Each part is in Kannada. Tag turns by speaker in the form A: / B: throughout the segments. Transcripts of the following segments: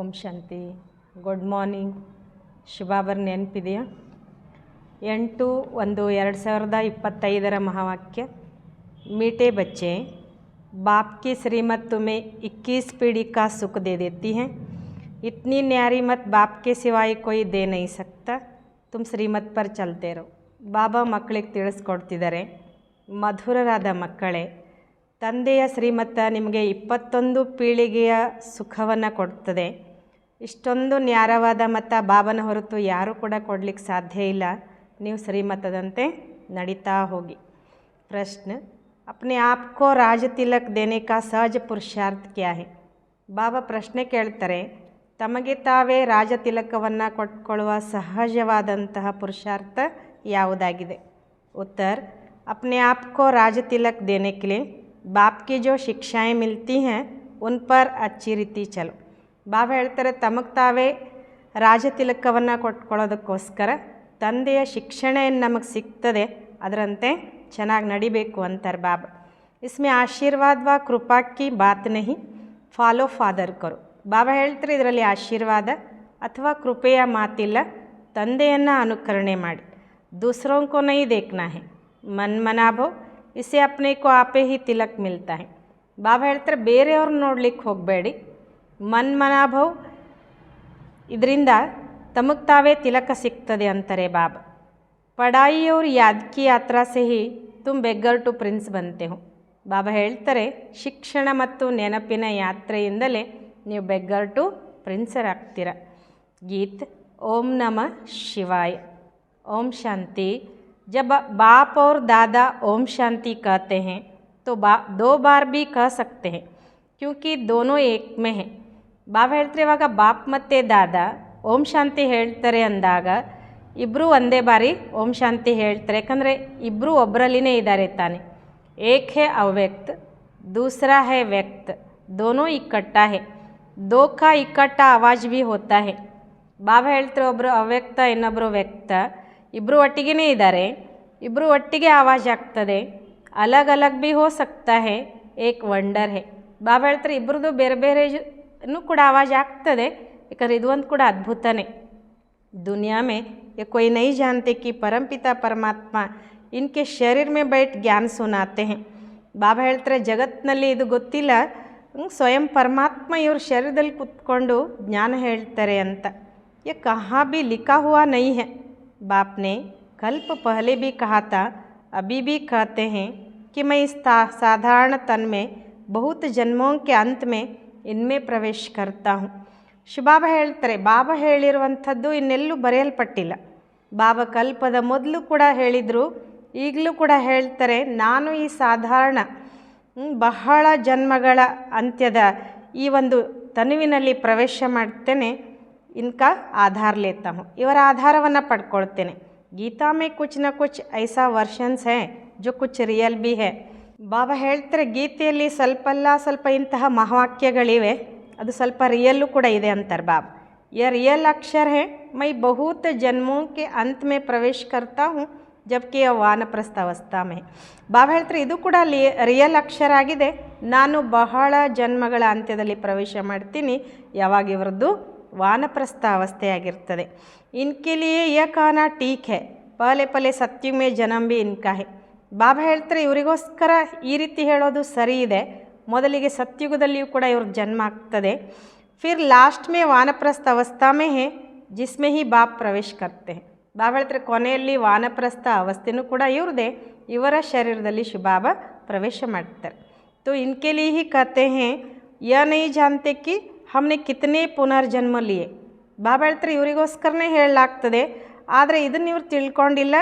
A: ಓಂ ಶಾಂತಿ. Good morning. ಶುಭಾಬರ್ ನೆನಪಿದೆಯಾ? 8/1/2025 ಮಹಾವಾಕ್ಯ. मीठे बच्चे, बाप की श्रीमत तुम्हें 21 पीढ़ी का सुख दे देती है. इतनी न्यारी मत बाप के सिवाय कोई दे नहीं सकता. तुम श्रीमत पर चलते रहो. ಬಾಬಾ ಮಕ್ಕಳಿಗೆ ತಿಳಿಸ್ಕೊಡ್ತಿದ್ದಾರೆ, ಮಧುರರಾದ ಮಕ್ಕಳೇ, ತಂದೆಯ ಶ್ರೀಮತ ನಿಮಗೆ 21 ಪೀಳಿಗೆಯ ಸುಖವನ್ನು ಕೊಡ್ತದೆ. ಇಷ್ಟೊಂದು ನ್ಯಾರವಾದ ಮತ ಬಾಬನ ಹೊರತು ಯಾರೂ ಕೂಡ ಕೊಡಲಿಕ್ಕೆ ಸಾಧ್ಯ ಇಲ್ಲ. ನೀವು ಶ್ರೀಮತದಂತೆ ನಡೀತಾ ಹೋಗಿ. प्रश्न, अपने आप को राज तिलक देने का सहज पुरुषार्थ क्या है? ಬಾಬಾ ಪ್ರಶ್ನೆ ಕೇಳ್ತಾರೆ, ತಮಗೆ ತಾವೇ ರಾಜ ತಿಲಕವನ್ನು ಕೊಟ್ಕೊಳ್ಳುವ ಸಹಜವಾದಂತಹ ಪುರುಷಾರ್ಥ ಯಾವುದಾಗಿದೆ? उत्तर, अपने आप को राज तिलक देने के लिए बाप की जो शिक्षाएं मिलती हैं उन पर अच्छी रीति चलो. ಬಾಬಾ ಹೇಳ್ತಾರೆ, ತಮಗೆ ತಾವೇ ರಾಜ ತಿಲಕವನ್ನು ಕೊಟ್ಕೊಳ್ಳೋದಕ್ಕೋಸ್ಕರ ತಂದೆಯ ಶಿಕ್ಷಣ ಏನು ನಮಗೆ ಸಿಗ್ತದೆ ಅದರಂತೆ ಚೆನ್ನಾಗಿ ನಡಿಬೇಕು ಅಂತಾರೆ ಬಾಬಾ. इसमें आशीर्वाद व कृपा की बात नहीं, ಫಾಲೋ ಫಾದರ್ ಕರು. ಬಾಬಾ ಹೇಳ್ತಾರೆ, ಇದರಲ್ಲಿ ಆಶೀರ್ವಾದ ಅಥವಾ ಕೃಪೆಯ ಮಾತಿಲ್ಲ, ತಂದೆಯನ್ನು ಅನುಕರಣೆ ಮಾಡಿ. दूसरों को नहीं देखना है, मन मनाभो, इसे अपने को आपे ही तिलक मिलता है. ಬಾಬಾ ಹೇಳ್ತಾರೆ, ಬೇರೆಯವ್ರನ್ನ ನೋಡ್ಲಿಕ್ಕೆ ಹೋಗಬೇಡಿ, ಮನ್ ಮನಾಭವ್, ಇದರಿಂದ ತಮಗೆ ತಾವೇ ತಿಲಕ ಸಿಗ್ತದೆ ಅಂತಾರೆ ಬಾಬಾ. ಪಡಾಯಿ और याद की यात्रा से ही तुम बेगर टू प्रिंस बनते हो. ಬಾಬಾ ಹೇಳ್ತಾರೆ, ಶಿಕ್ಷಣ ಮತ್ತು ನೆನಪಿನ ಯಾತ್ರೆಯಿಂದಲೇ ನೀವು ಬೆಗ್ಗರ್ ಟು ಪ್ರಿನ್ಸರ್ ಆಗ್ತೀರ. ಗೀತ್. ಓಂ ನಮಃ ಶಿವಾಯ. ओम शांति. जब बाप और दादा ओम शांति कहते हैं तो 2 बार भी कह सकते हैं क्योंकि दोनों एक में हैं. ಬಾಬಾ ಹೇಳ್ತಾರೆ, ಇವಾಗ ಬಾಪ್ ಮತ್ತು ದಾದಾ ಓಂ ಶಾಂತಿ ಹೇಳ್ತಾರೆ ಅಂದಾಗ ಇಬ್ಬರು ಒಂದೇ ಬಾರಿ ಓಂ ಶಾಂತಿ ಹೇಳ್ತಾರೆ. ಯಾಕಂದರೆ ಇಬ್ಬರು ಒಬ್ಬರಲ್ಲಿನೇ ಇದ್ದಾರೆ ತಾನೆ. ಏಕ್ ಹೇ ಅವ್ಯಕ್ತ, दूसरा है व्यक्त, दोनों इकट्ठा है. दो का इकट्ठा आवाज़ भी होता है. ಬಾಬಾ ಹೇಳ್ತಾರೆ, ಒಬ್ಬರು ಅವ್ಯಕ್ತ, ಇನ್ನೊಬ್ಬರು ವ್ಯಕ್ತ, ಇಬ್ಬರು ಒಟ್ಟಿಗೆ ಇದ್ದಾರೆ, ಇಬ್ಬರು ಒಟ್ಟಿಗೆ ಆವಾಜ್ ಆಗ್ತದೆ. ಅಲಗ್ ಅಲಗ್ ಭಿ ಹೋ ಸಕ್ತಾ ಹೇ, ಏಕ್ ವಂಡರ್ ಹೇ. ಬಾಬಾ ಹೇಳ್ತಾರೆ, ಇಬ್ಬರದು ಬೇರೆ ಬೇರೆನೂ ಕೂಡ ಆವಾಜ್ ಆಗ್ತದೆ, ಯಾಕಂದರೆ ಇದು ಒಂದು ಕೂಡ ಅದ್ಭುತನೇ. दुनिया में ये कोई नहीं जानते कि परमपिता परमात्मा इनके शरीर में बैठ ज्ञान सुनाते हैं. ಬಾಬಾ ಹೇಳ್ತಾರೆ, ಜಗತ್ತಿನಲ್ಲಿ ಇದು ಗೊತ್ತಿಲ್ಲ, ಸ್ವಯಂ ಪರಮಾತ್ಮ ಇವ್ರ ಶರೀರದಲ್ಲಿ ಕುತ್ಕೊಂಡು ಜ್ಞಾನ ಹೇಳ್ತಾರೆ ಅಂತ. ये कहाँ भी लिखा हुआ नहीं है. बाप ने कल्प पहले भी कहा था, अभी भी कहते हैं कि मैं इस साधारण तन में बहुत जन्मों के अंत में इनमें प्रवेश करता हूँ. ಶಿವಬಾಬಾ ಹೇಳ್ತಾರೆ, ಬಾಬಾ ಹೇಳಿರುವಂಥದ್ದು ಇನ್ನೆಲ್ಲೂ ಬರೆಯಲ್ಪಟ್ಟಿಲ್ಲ. ಬಾಬಾ ಕಲ್ಪದ ಮೊದಲು ಕೂಡ ಹೇಳಿದರು, ಈಗಲೂ ಕೂಡ ಹೇಳ್ತಾರೆ, ನಾನು ಈ ಸಾಧಾರಣ ಬಹಳ ಜನ್ಮಗಳ ಅಂತ್ಯದ ಈ ಒಂದು ತನುವಿನಲ್ಲಿ ಪ್ರವೇಶ ಮಾಡ್ತೇನೆ. इनका आधार लेता हूँ, ಇವರ ಆಧಾರವನ್ನು ಪಡ್ಕೊಳ್ತೇನೆ. ಗೀತಾ ಮೇ ಕುಚ್ ನ ಕುಚ್ ಐಸಾ ವರ್ಷನ್ಸ್ ಹೇ ಜೋ ಕುಚ್ ರಿಯಲ್ ಬಿ ಹೇ. ಬಾಬಾ ಹೇಳ್ತಾರೆ, ಗೀತೆಯಲ್ಲಿ ಸ್ವಲ್ಪ ಅಲ್ಲ ಸ್ವಲ್ಪ ಇಂತಹ ಮಹಾವಾಕ್ಯಗಳಿವೆ, ಅದು ಸ್ವಲ್ಪ ರಿಯಲ್ಲು ಕೂಡ ಇದೆ ಅಂತಾರೆ ಬಾಬಾ. यह रियल अक्षर है, मैं बहुत जन्मों के अंत में प्रवेश करता हूँ जबकि यह ವಾನಪ್ರಸ್ಥ ಅವಸ್ಥಾ ಮೇ. ಬಾಬಾ ಹೇಳ್ತಾರೆ, ಇದು ಕೂಡ ರಿಯಲ್ ಅಕ್ಷರ ಆಗಿದೆ, ನಾನು ಬಹಳ ಜನ್ಮಗಳ ಅಂತ್ಯದಲ್ಲಿ ಪ್ರವೇಶ ಮಾಡ್ತೀನಿ, ಯಾವಾಗ ಇವರದ್ದು ವಾನಪ್ರಸ್ಥ ಅವಸ್ಥೆಯಾಗಿರ್ತದೆ. ಇನ್ಕೆ ಲಿಯೇ ಯಹ ಕಾನಾ ಟೀಕ್ ಹೇ, ಪಹಲೆ ಪಹಲೆ ಸತ್ಯುಗ್ ಮೇ ಜನ್ಮ ಭಿ ಇನ್ಕಾ ಹೇ. ಬಾಬಾ ಹೇಳ್ತಾರೆ, ಇವರಿಗೋಸ್ಕರ ಈ ರೀತಿ ಹೇಳೋದು ಸರಿ ಇದೆ, ಮೊದಲಿಗೆ ಸತ್ಯುಗದಲ್ಲಿಯೂ ಕೂಡ ಇವ್ರ ಜನ್ಮ ಆಗ್ತದೆ. ಫಿರ್ ಲಾಸ್ಟ್ ಮೇ ವಾನಪ್ರಸ್ಥ ಅವಸ್ಥಾ ಮೇ ಹೇ ಜಿಸ್ಮೇ ಹಿ ಬಾಪ್ ಪ್ರವೇಶ ಕರ್ತೆ ಹೇ. ಬಾಬಾ ಹೇಳ್ತಾರೆ, ಕೊನೆಯಲ್ಲಿ ವಾನಪ್ರಸ್ಥ ಅವಸ್ಥೆನೂ ಕೂಡ ಇವ್ರದೇ, ಇವರ ಶರೀರದಲ್ಲಿ ಶಿವಬಾಬಾ ಪ್ರವೇಶ ಮಾಡ್ತಾರೆ. ತೋ ಇನ್ಕೆ ಲಿಯೇ ಹಿ ಕಹತೆ ಹೇ, ಯಹ ನಹೀ ಜಾನ್ತೆ ಕಿ हमने कितने पुनर्जन्म लिए. ಬಾಬಾ ಹೇಳ್ತಾರೆ, ಇವರಿಗೋಸ್ಕರನೇ ಹೇಳಲಾಗ್ತದೆ, ಆದರೆ ಇದನ್ನು ಇವ್ರು ತಿಳ್ಕೊಂಡಿಲ್ಲ,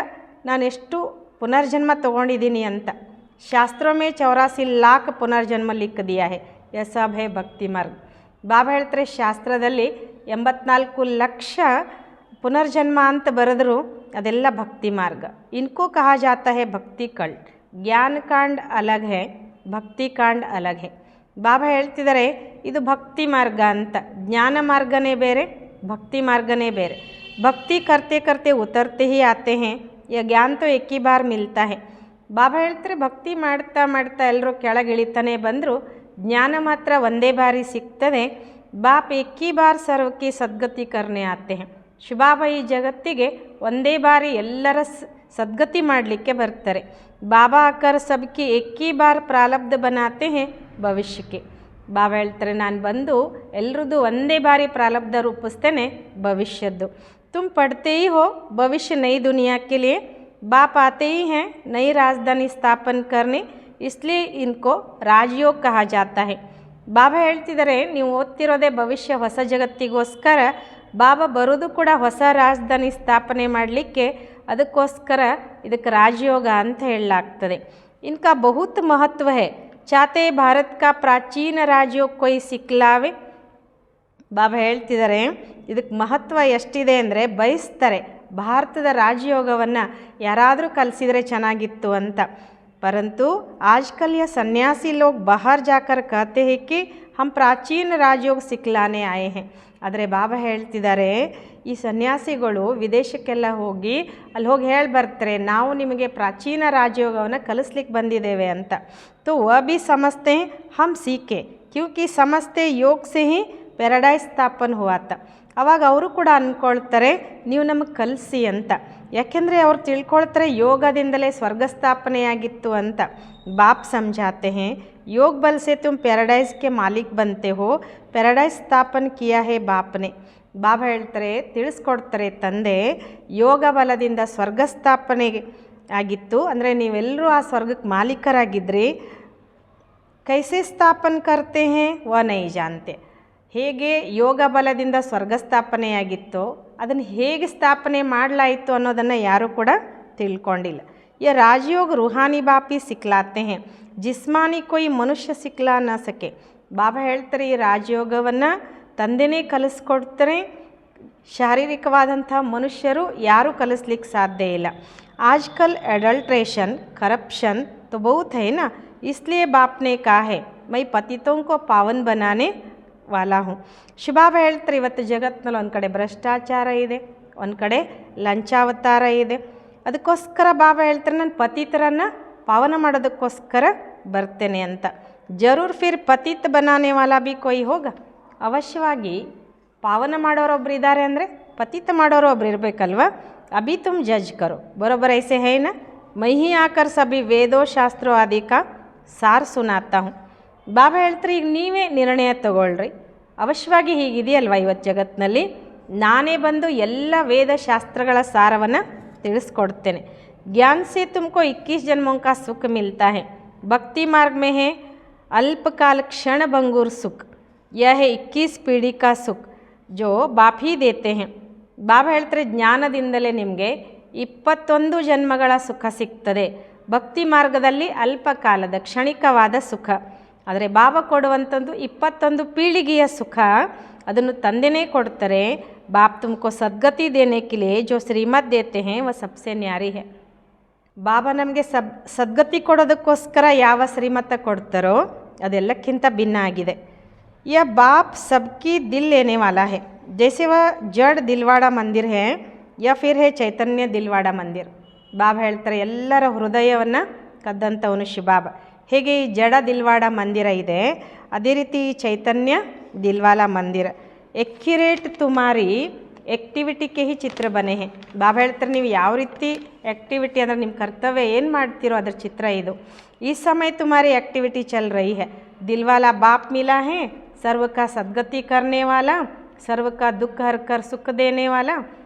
A: ನಾನು ಎಷ್ಟು ಪುನರ್ಜನ್ಮ ತೊಗೊಂಡಿದ್ದೀನಿ ಅಂತ. ಶಾಸ್ತ್ರೋं में 84 लाख पुनर्जन्म लिख दिया है, यह सब है भक्ति मार्ग. ಬಾಬಾ ಹೇಳ್ತಾರೆ, ಶಾಸ್ತ್ರದಲ್ಲಿ 84 ಲಕ್ಷ ಪುನರ್ಜನ್ಮ ಅಂತ ಬರೆದ್ರು, ಅದೆಲ್ಲ ಭಕ್ತಿ ಮಾರ್ಗ. ಇನ್ಕೋ ಕಹಾ ಜಾತಾ ಹೇ ಭಕ್ತಿ ಕಲ್ಟ್. ಜ್ಞಾನ ಕಾಂಡ್ ಅಲಗ್ ಹೇ, ಭಕ್ತಿ ಕಾಂಡ್ ಅಲಗ್ ಹೇ. ಬಾಬಾ ಹೇಳ್ತಿದ್ದಾರೆ, ಇದು ಭಕ್ತಿ ಮಾರ್ಗ ಅಂತ. ಜ್ಞಾನ ಮಾರ್ಗನೇ ಬೇರೆ, ಭಕ್ತಿ ಮಾರ್ಗನೇ ಬೇರೆ. ಭಕ್ತಿ ಕರ್ತೆ ಕರ್ತೆ ಉತರ್ತೆ ಹಿ ಆತೆ ಹೇ, ಯ ಜ್ಞಾನ ತೋ ಏಕಿ ಬಾರ್ ಮಿಲ್ತಾ ಹೇ. ಬಾಬಾ ಹೇಳ್ತಾರೆ, ಭಕ್ತಿ ಮಾಡ್ತಾ ಮಾಡ್ತಾ ಎಲ್ಲರೂ ಕೆಳಗಿಳಿತಾನೆ ಬಂದರು, ಜ್ಞಾನ ಮಾತ್ರ ಒಂದೇ ಬಾರಿ ಸಿಗ್ತದೆ. बाप एक ही बार सर्व की सद्गति करने आते हैं. ಶಿವಬಾಬಾ ಈ ಜಗತ್ತಿಗೆ ಒಂದೇ ಬಾರಿ ಎಲ್ಲರ ಸದ್ಗತಿ ಮಾಡಲಿಕ್ಕೆ ಬರ್ತಾರೆ. ಬಾಬಾ ಆಕರ್ ಸಬ್ಕಿ ಏಕ್ ಹಿ ಬಾರ್ ಪ್ರಾರಬ್ಧ ಬನಾತೆ ಹೇ ಭವಿಷ್ಯಕ್ಕೆ. ಬಾಬಾ ಹೇಳ್ತಾರೆ, ನಾನು ಬಂದು ಎಲ್ರದ್ದು ಒಂದೇ ಬಾರಿ ಪ್ರಾರಬ್ಧ ರೂಪಿಸ್ತೇನೆ ಭವಿಷ್ಯದ್ದು. तुम पढ़ते ही हो भविष्य नई दुनिया के लिए. बाप आते ही हैं नई राजधानी स्थापन करने, इसलिए इनको राजयोग कहा जाता है. ಬಾಬಾ ಹೇಳ್ತಿದ್ದಾರೆ, ನೀವು ಓದ್ತಿರೋದೇ ಭವಿಷ್ಯ ಹೊಸ ಜಗತ್ತಿಗೋಸ್ಕರ. ಬಾಬಾ ಬರೋದು ಕೂಡ ಹೊಸ ರಾಜಧಾನಿ ಸ್ಥಾಪನೆ ಮಾಡಲಿಕ್ಕೆ, ಅದಕ್ಕೋಸ್ಕರ ಇದಕ್ಕೆ ರಾಜಯೋಗ ಅಂತ ಹೇಳಲಾಗ್ತದೆ. ಇನ್ಕಾ ಬಹುತ್ ಮಹತ್ವ ಹೇ. ಚಾತೆ ಭಾರತ್ ಕಾ ಪ್ರಾಚೀನ ರಾಜಯೋಗ ಕೊಯ್ ಸಿಕ್ಲಾವೆ. ಬಾಬಾ ಹೇಳ್ತಿದ್ದಾರೆ, ಇದಕ್ಕೆ ಮಹತ್ವ ಎಷ್ಟಿದೆ ಅಂದರೆ ಬಯಸ್ತಾರೆ ಭಾರತದ ರಾಜಯೋಗವನ್ನು ಯಾರಾದರೂ ಕಲಿಸಿದರೆ ಚೆನ್ನಾಗಿತ್ತು ಅಂತ. परंतु आजकल यह सन्यासी लोग बाहर जाकर कहते हैं कि हम प्राचीन राजयोग सिखलाने आए हैं. ಆದರೆ ಬಾಬಾ ಹೇಳ್ತಿದ್ದಾರೆ, ಈ ಸನ್ಯಾಸಿಗಳು ವಿದೇಶಕ್ಕೆಲ್ಲ ಹೋಗಿ ಅಲ್ಲಿ ಹೋಗಿ ಹೇಳಿ ಬರ್ತಾರೆ, ನಾವು ನಿಮಗೆ ಪ್ರಾಚೀನ ರಾಜಯೋಗವನ್ನು ಕಲಿಸ್ಲಿಕ್ಕೆ ಬಂದಿದ್ದೇವೆ ಅಂತ. तो वह भी समझते हैं हम सीखे क्योंकि समझते योग से ही पैराडाइज स्थापन हुआ था. ಅವಾಗ ಅವರು ಕೂಡ ಅಂದ್ಕೊಳ್ತಾರೆ, ನೀವು ನಮಗೆ ಕಲಿಸಿ ಅಂತ. ಯಾಕೆಂದರೆ ಅವ್ರು ತಿಳ್ಕೊಳ್ತಾರೆ ಯೋಗದಿಂದಲೇ ಸ್ವರ್ಗ ಸ್ಥಾಪನೆಯಾಗಿತ್ತು ಅಂತ. ಬಾಪ್ ಸಮझाते हैं योग बल से तुम पैराडाइज के मालिक बनते हो, पैराडाइज स्थापन किया है ಬಾಪ್ನೆ. ಬಾಬಾ ಹೇಳ್ತಾರೆ, ತಿಳಿಸ್ಕೊಡ್ತಾರೆ ತಂದೆ, ಯೋಗ ಬಲದಿಂದ ಸ್ವರ್ಗ ಸ್ಥಾಪನೆ ಆಗಿತ್ತು, ಅಂದರೆ ನೀವೆಲ್ಲರೂ ಆ ಸ್ವರ್ಗಕ್ಕೆ ಮಾಲೀಕರಾಗಿದ್ರಿ. ಕೈಸೆ ಸ್ಥಾಪನ್ ಕರ್ತೆ ಹೇ ವ ನೈ ಜಾನ್ತೆ. ಹೇಗೆ ಯೋಗ ಬಲದಿಂದ ಸ್ವರ್ಗ ಸ್ಥಾಪನೆಯಾಗಿತ್ತೋ ಅದನ್ನು ಹೇಗೆ ಸ್ಥಾಪನೆ ಮಾಡಲಾಯಿತು ಅನ್ನೋದನ್ನು ಯಾರೂ ಕೂಡ ತಿಳ್ಕೊಂಡಿಲ್ಲ. ये राजयोग रूहानी बापी सिखलाते हैं, जिस्मानी कोई मनुष्य सिखला न सके. ಬಾಬಾ ಹೇಳ್ತಾರೆ, ಈ ರಾಜಯೋಗವನ್ನು ತಂದೆನೇ ಕಲಿಸ್ಕೊಡ್ತಾರೆ, ಶಾರೀರಿಕವಾದಂಥ ಮನುಷ್ಯರು ಯಾರೂ ಕಲಿಸ್ಲಿಕ್ಕೆ ಸಾಧ್ಯ ಇಲ್ಲ. आजकल एडल्ट्रेशन करप्शन तो बहुत है ना, इसलिए बाप ने कहा है मैं पतितों को पावन बनाने ವಾಲಾ ಹೂँ. ಶಿವಬಾಬಾ ಹೇಳ್ತಾರೆ, ಇವತ್ತು ಜಗತ್ತಿನಲ್ಲಿ ಒಂದು ಕಡೆ ಭ್ರಷ್ಟಾಚಾರ ಇದೆ, ಒಂದು ಕಡೆ ಲಂಚಾವತಾರ ಇದೆ. ಅದಕ್ಕೋಸ್ಕರ ಬಾಬಾ ಹೇಳ್ತಾರೆ, ನಾನು ಪತಿತರನ್ನು ಪಾವನ ಮಾಡೋದಕ್ಕೋಸ್ಕರ ಬರ್ತೇನೆ ಅಂತ. ಜರೂರ್ ಫಿರ್ ಪತಿತ್ ಬನಾನೆ ವಾಲಾ ಬಿ ಕೊಯ್ ಹೋಗ. ಅವಶ್ಯವಾಗಿ ಪಾವನ ಮಾಡೋರೊಬ್ರು ಇದ್ದಾರೆ ಅಂದರೆ ಪತಿತ ಮಾಡೋರು ಒಬ್ರು ಇರಬೇಕಲ್ವ. ಅಭಿ ತುಮ್ ಜಜ್ ಕರೋ, ಬರೋಬ್ಬರ ಐಸೆ ಹೈ ನಾ. ಮೈ ಹಿ ಆಕರ್ ಸಭಿ ವೇದೋ ಶಾಸ್ತ್ರೋ ಆದಿ ಕಾ ಸಾರ್ ಸುನಾತಾ ಹೂँ. ಬಾಬಾ ಹೇಳ್ತಾರೆ, ಈಗ ನೀವೇ ನಿರ್ಣಯ ತಗೊಳ್ರಿ. ಅವಶ್ಯವಾಗಿ ಹೀಗಿದೆಯಲ್ವ ಇವತ್ತು ಜಗತ್ತಿನಲ್ಲಿ, ನಾನೇ ಬಂದು ಎಲ್ಲ ವೇದಶಾಸ್ತ್ರಗಳ ಸಾರವನ್ನು ತಿಳಿಸ್ಕೊಡ್ತೇನೆ. ज्ञान से तुमको 21 जन्मों का सुख मिलता है. भक्ति मार्ग में है अल्पकाल क्षण भंगुर सुख, यह है 21 पीढ़ी का सुख जो बाप ही देते हैं. ಬಾಬಾ ಹೇಳ್ತಾರೆ, ಜ್ಞಾನದಿಂದಲೇ ನಿಮಗೆ 21 ಜನ್ಮಗಳ ಸುಖ ಸಿಗ್ತದೆ. ಭಕ್ತಿ ಮಾರ್ಗದಲ್ಲಿ ಅಲ್ಪಕಾಲದ ಕ್ಷಣಿಕವಾದ ಸುಖ, ಆದರೆ ಬಾಬಾ ಕೊಡುವಂಥದ್ದು 21 ಪೀಳಿಗೆಯ ಸುಖ. ಅದನ್ನು ತಂದೆನೇ ಕೊಡ್ತಾರೆ. ಬಾಪ್ ತುಮಕೋ ಸದ್ಗತಿ ದೇನೆ ಕೆ ಲಿಯೆ ಜೋ ಶ್ರೀಮತ್ ದೇತೆ ಹೇ ವ ಸಬ್ಸೆ ನ್ಯಾರಿ ಹೇ. ಬಾಬಾ ನಮಗೆ ಸದ್ಗತಿ ಕೊಡೋದಕ್ಕೋಸ್ಕರ ಯಾವ ಶ್ರೀಮತ ಕೊಡ್ತಾರೋ ಅದೆಲ್ಲಕ್ಕಿಂತ ಭಿನ್ನ ಆಗಿದೆ. ಯ ಬಾಪ್ ಸಬ್ಕಿ ದಿಲ್ ಲೇನೆ ವಾಲಾ ಹೇ, ಜೈಸೆ ವ ಜಡ್ ದಿಲ್ವಾಡ ಮಂದಿರ್ ಹೇ ಯಾ ಫಿರ್ ಹೇ ಚೈತನ್ಯ ದಿಲ್ವಾಡ ಮಂದಿರ್. ಬಾಬಾ ಹೇಳ್ತಾರೆ, ಎಲ್ಲರ ಹೃದಯವನ್ನು ಕದ್ದಂಥವನು ಶಿವಬಾಬಾ. ಹೇಗೆ ಈ ಜಡ ದಿಲ್ವಾಡ ಮಂದಿರ ಇದೆ, ಅದೇ ರೀತಿ ಈ ಚೈತನ್ಯ ದಿಲ್ವಾಲ ಮಂದಿರ. ಎಕ್ಯುರೇಟ್ ತುಮಾರಿ ಆ್ಯಕ್ಟಿವಿಟಿ ಕೆ ಹಿ ಚಿತ್ರ ಬನೆ ಹೇ. ಬಾಬಾ ಹೇಳ್ತಾರೆ, ನೀವು ಯಾವ ರೀತಿ ಆ್ಯಕ್ಟಿವಿಟಿ ಅಂದರೆ ನಿಮ್ಮ ಕರ್ತವ್ಯ ಏನು ಮಾಡ್ತೀರೋ ಅದರ ಚಿತ್ರ ಇದು. ಈ ಸಮಯ ತುಮಾರಿ ಆ್ಯಕ್ಟಿವಿಟಿ ಚಲ್ ರही है. ದಿಲ್ವಾಲ ಬಾಪ್ ಮಿಲಾ ಹೇ, ಸರ್ವ ಕಾ ಸದ್ಗತಿ ಕರ್ನೆ ವಾಲಾ, ಸರ್ವ ಕಾ ದುಃಖ ಹರ್ಕರ್ ಸುಖ ದೇನೆ ವಾಲಾ.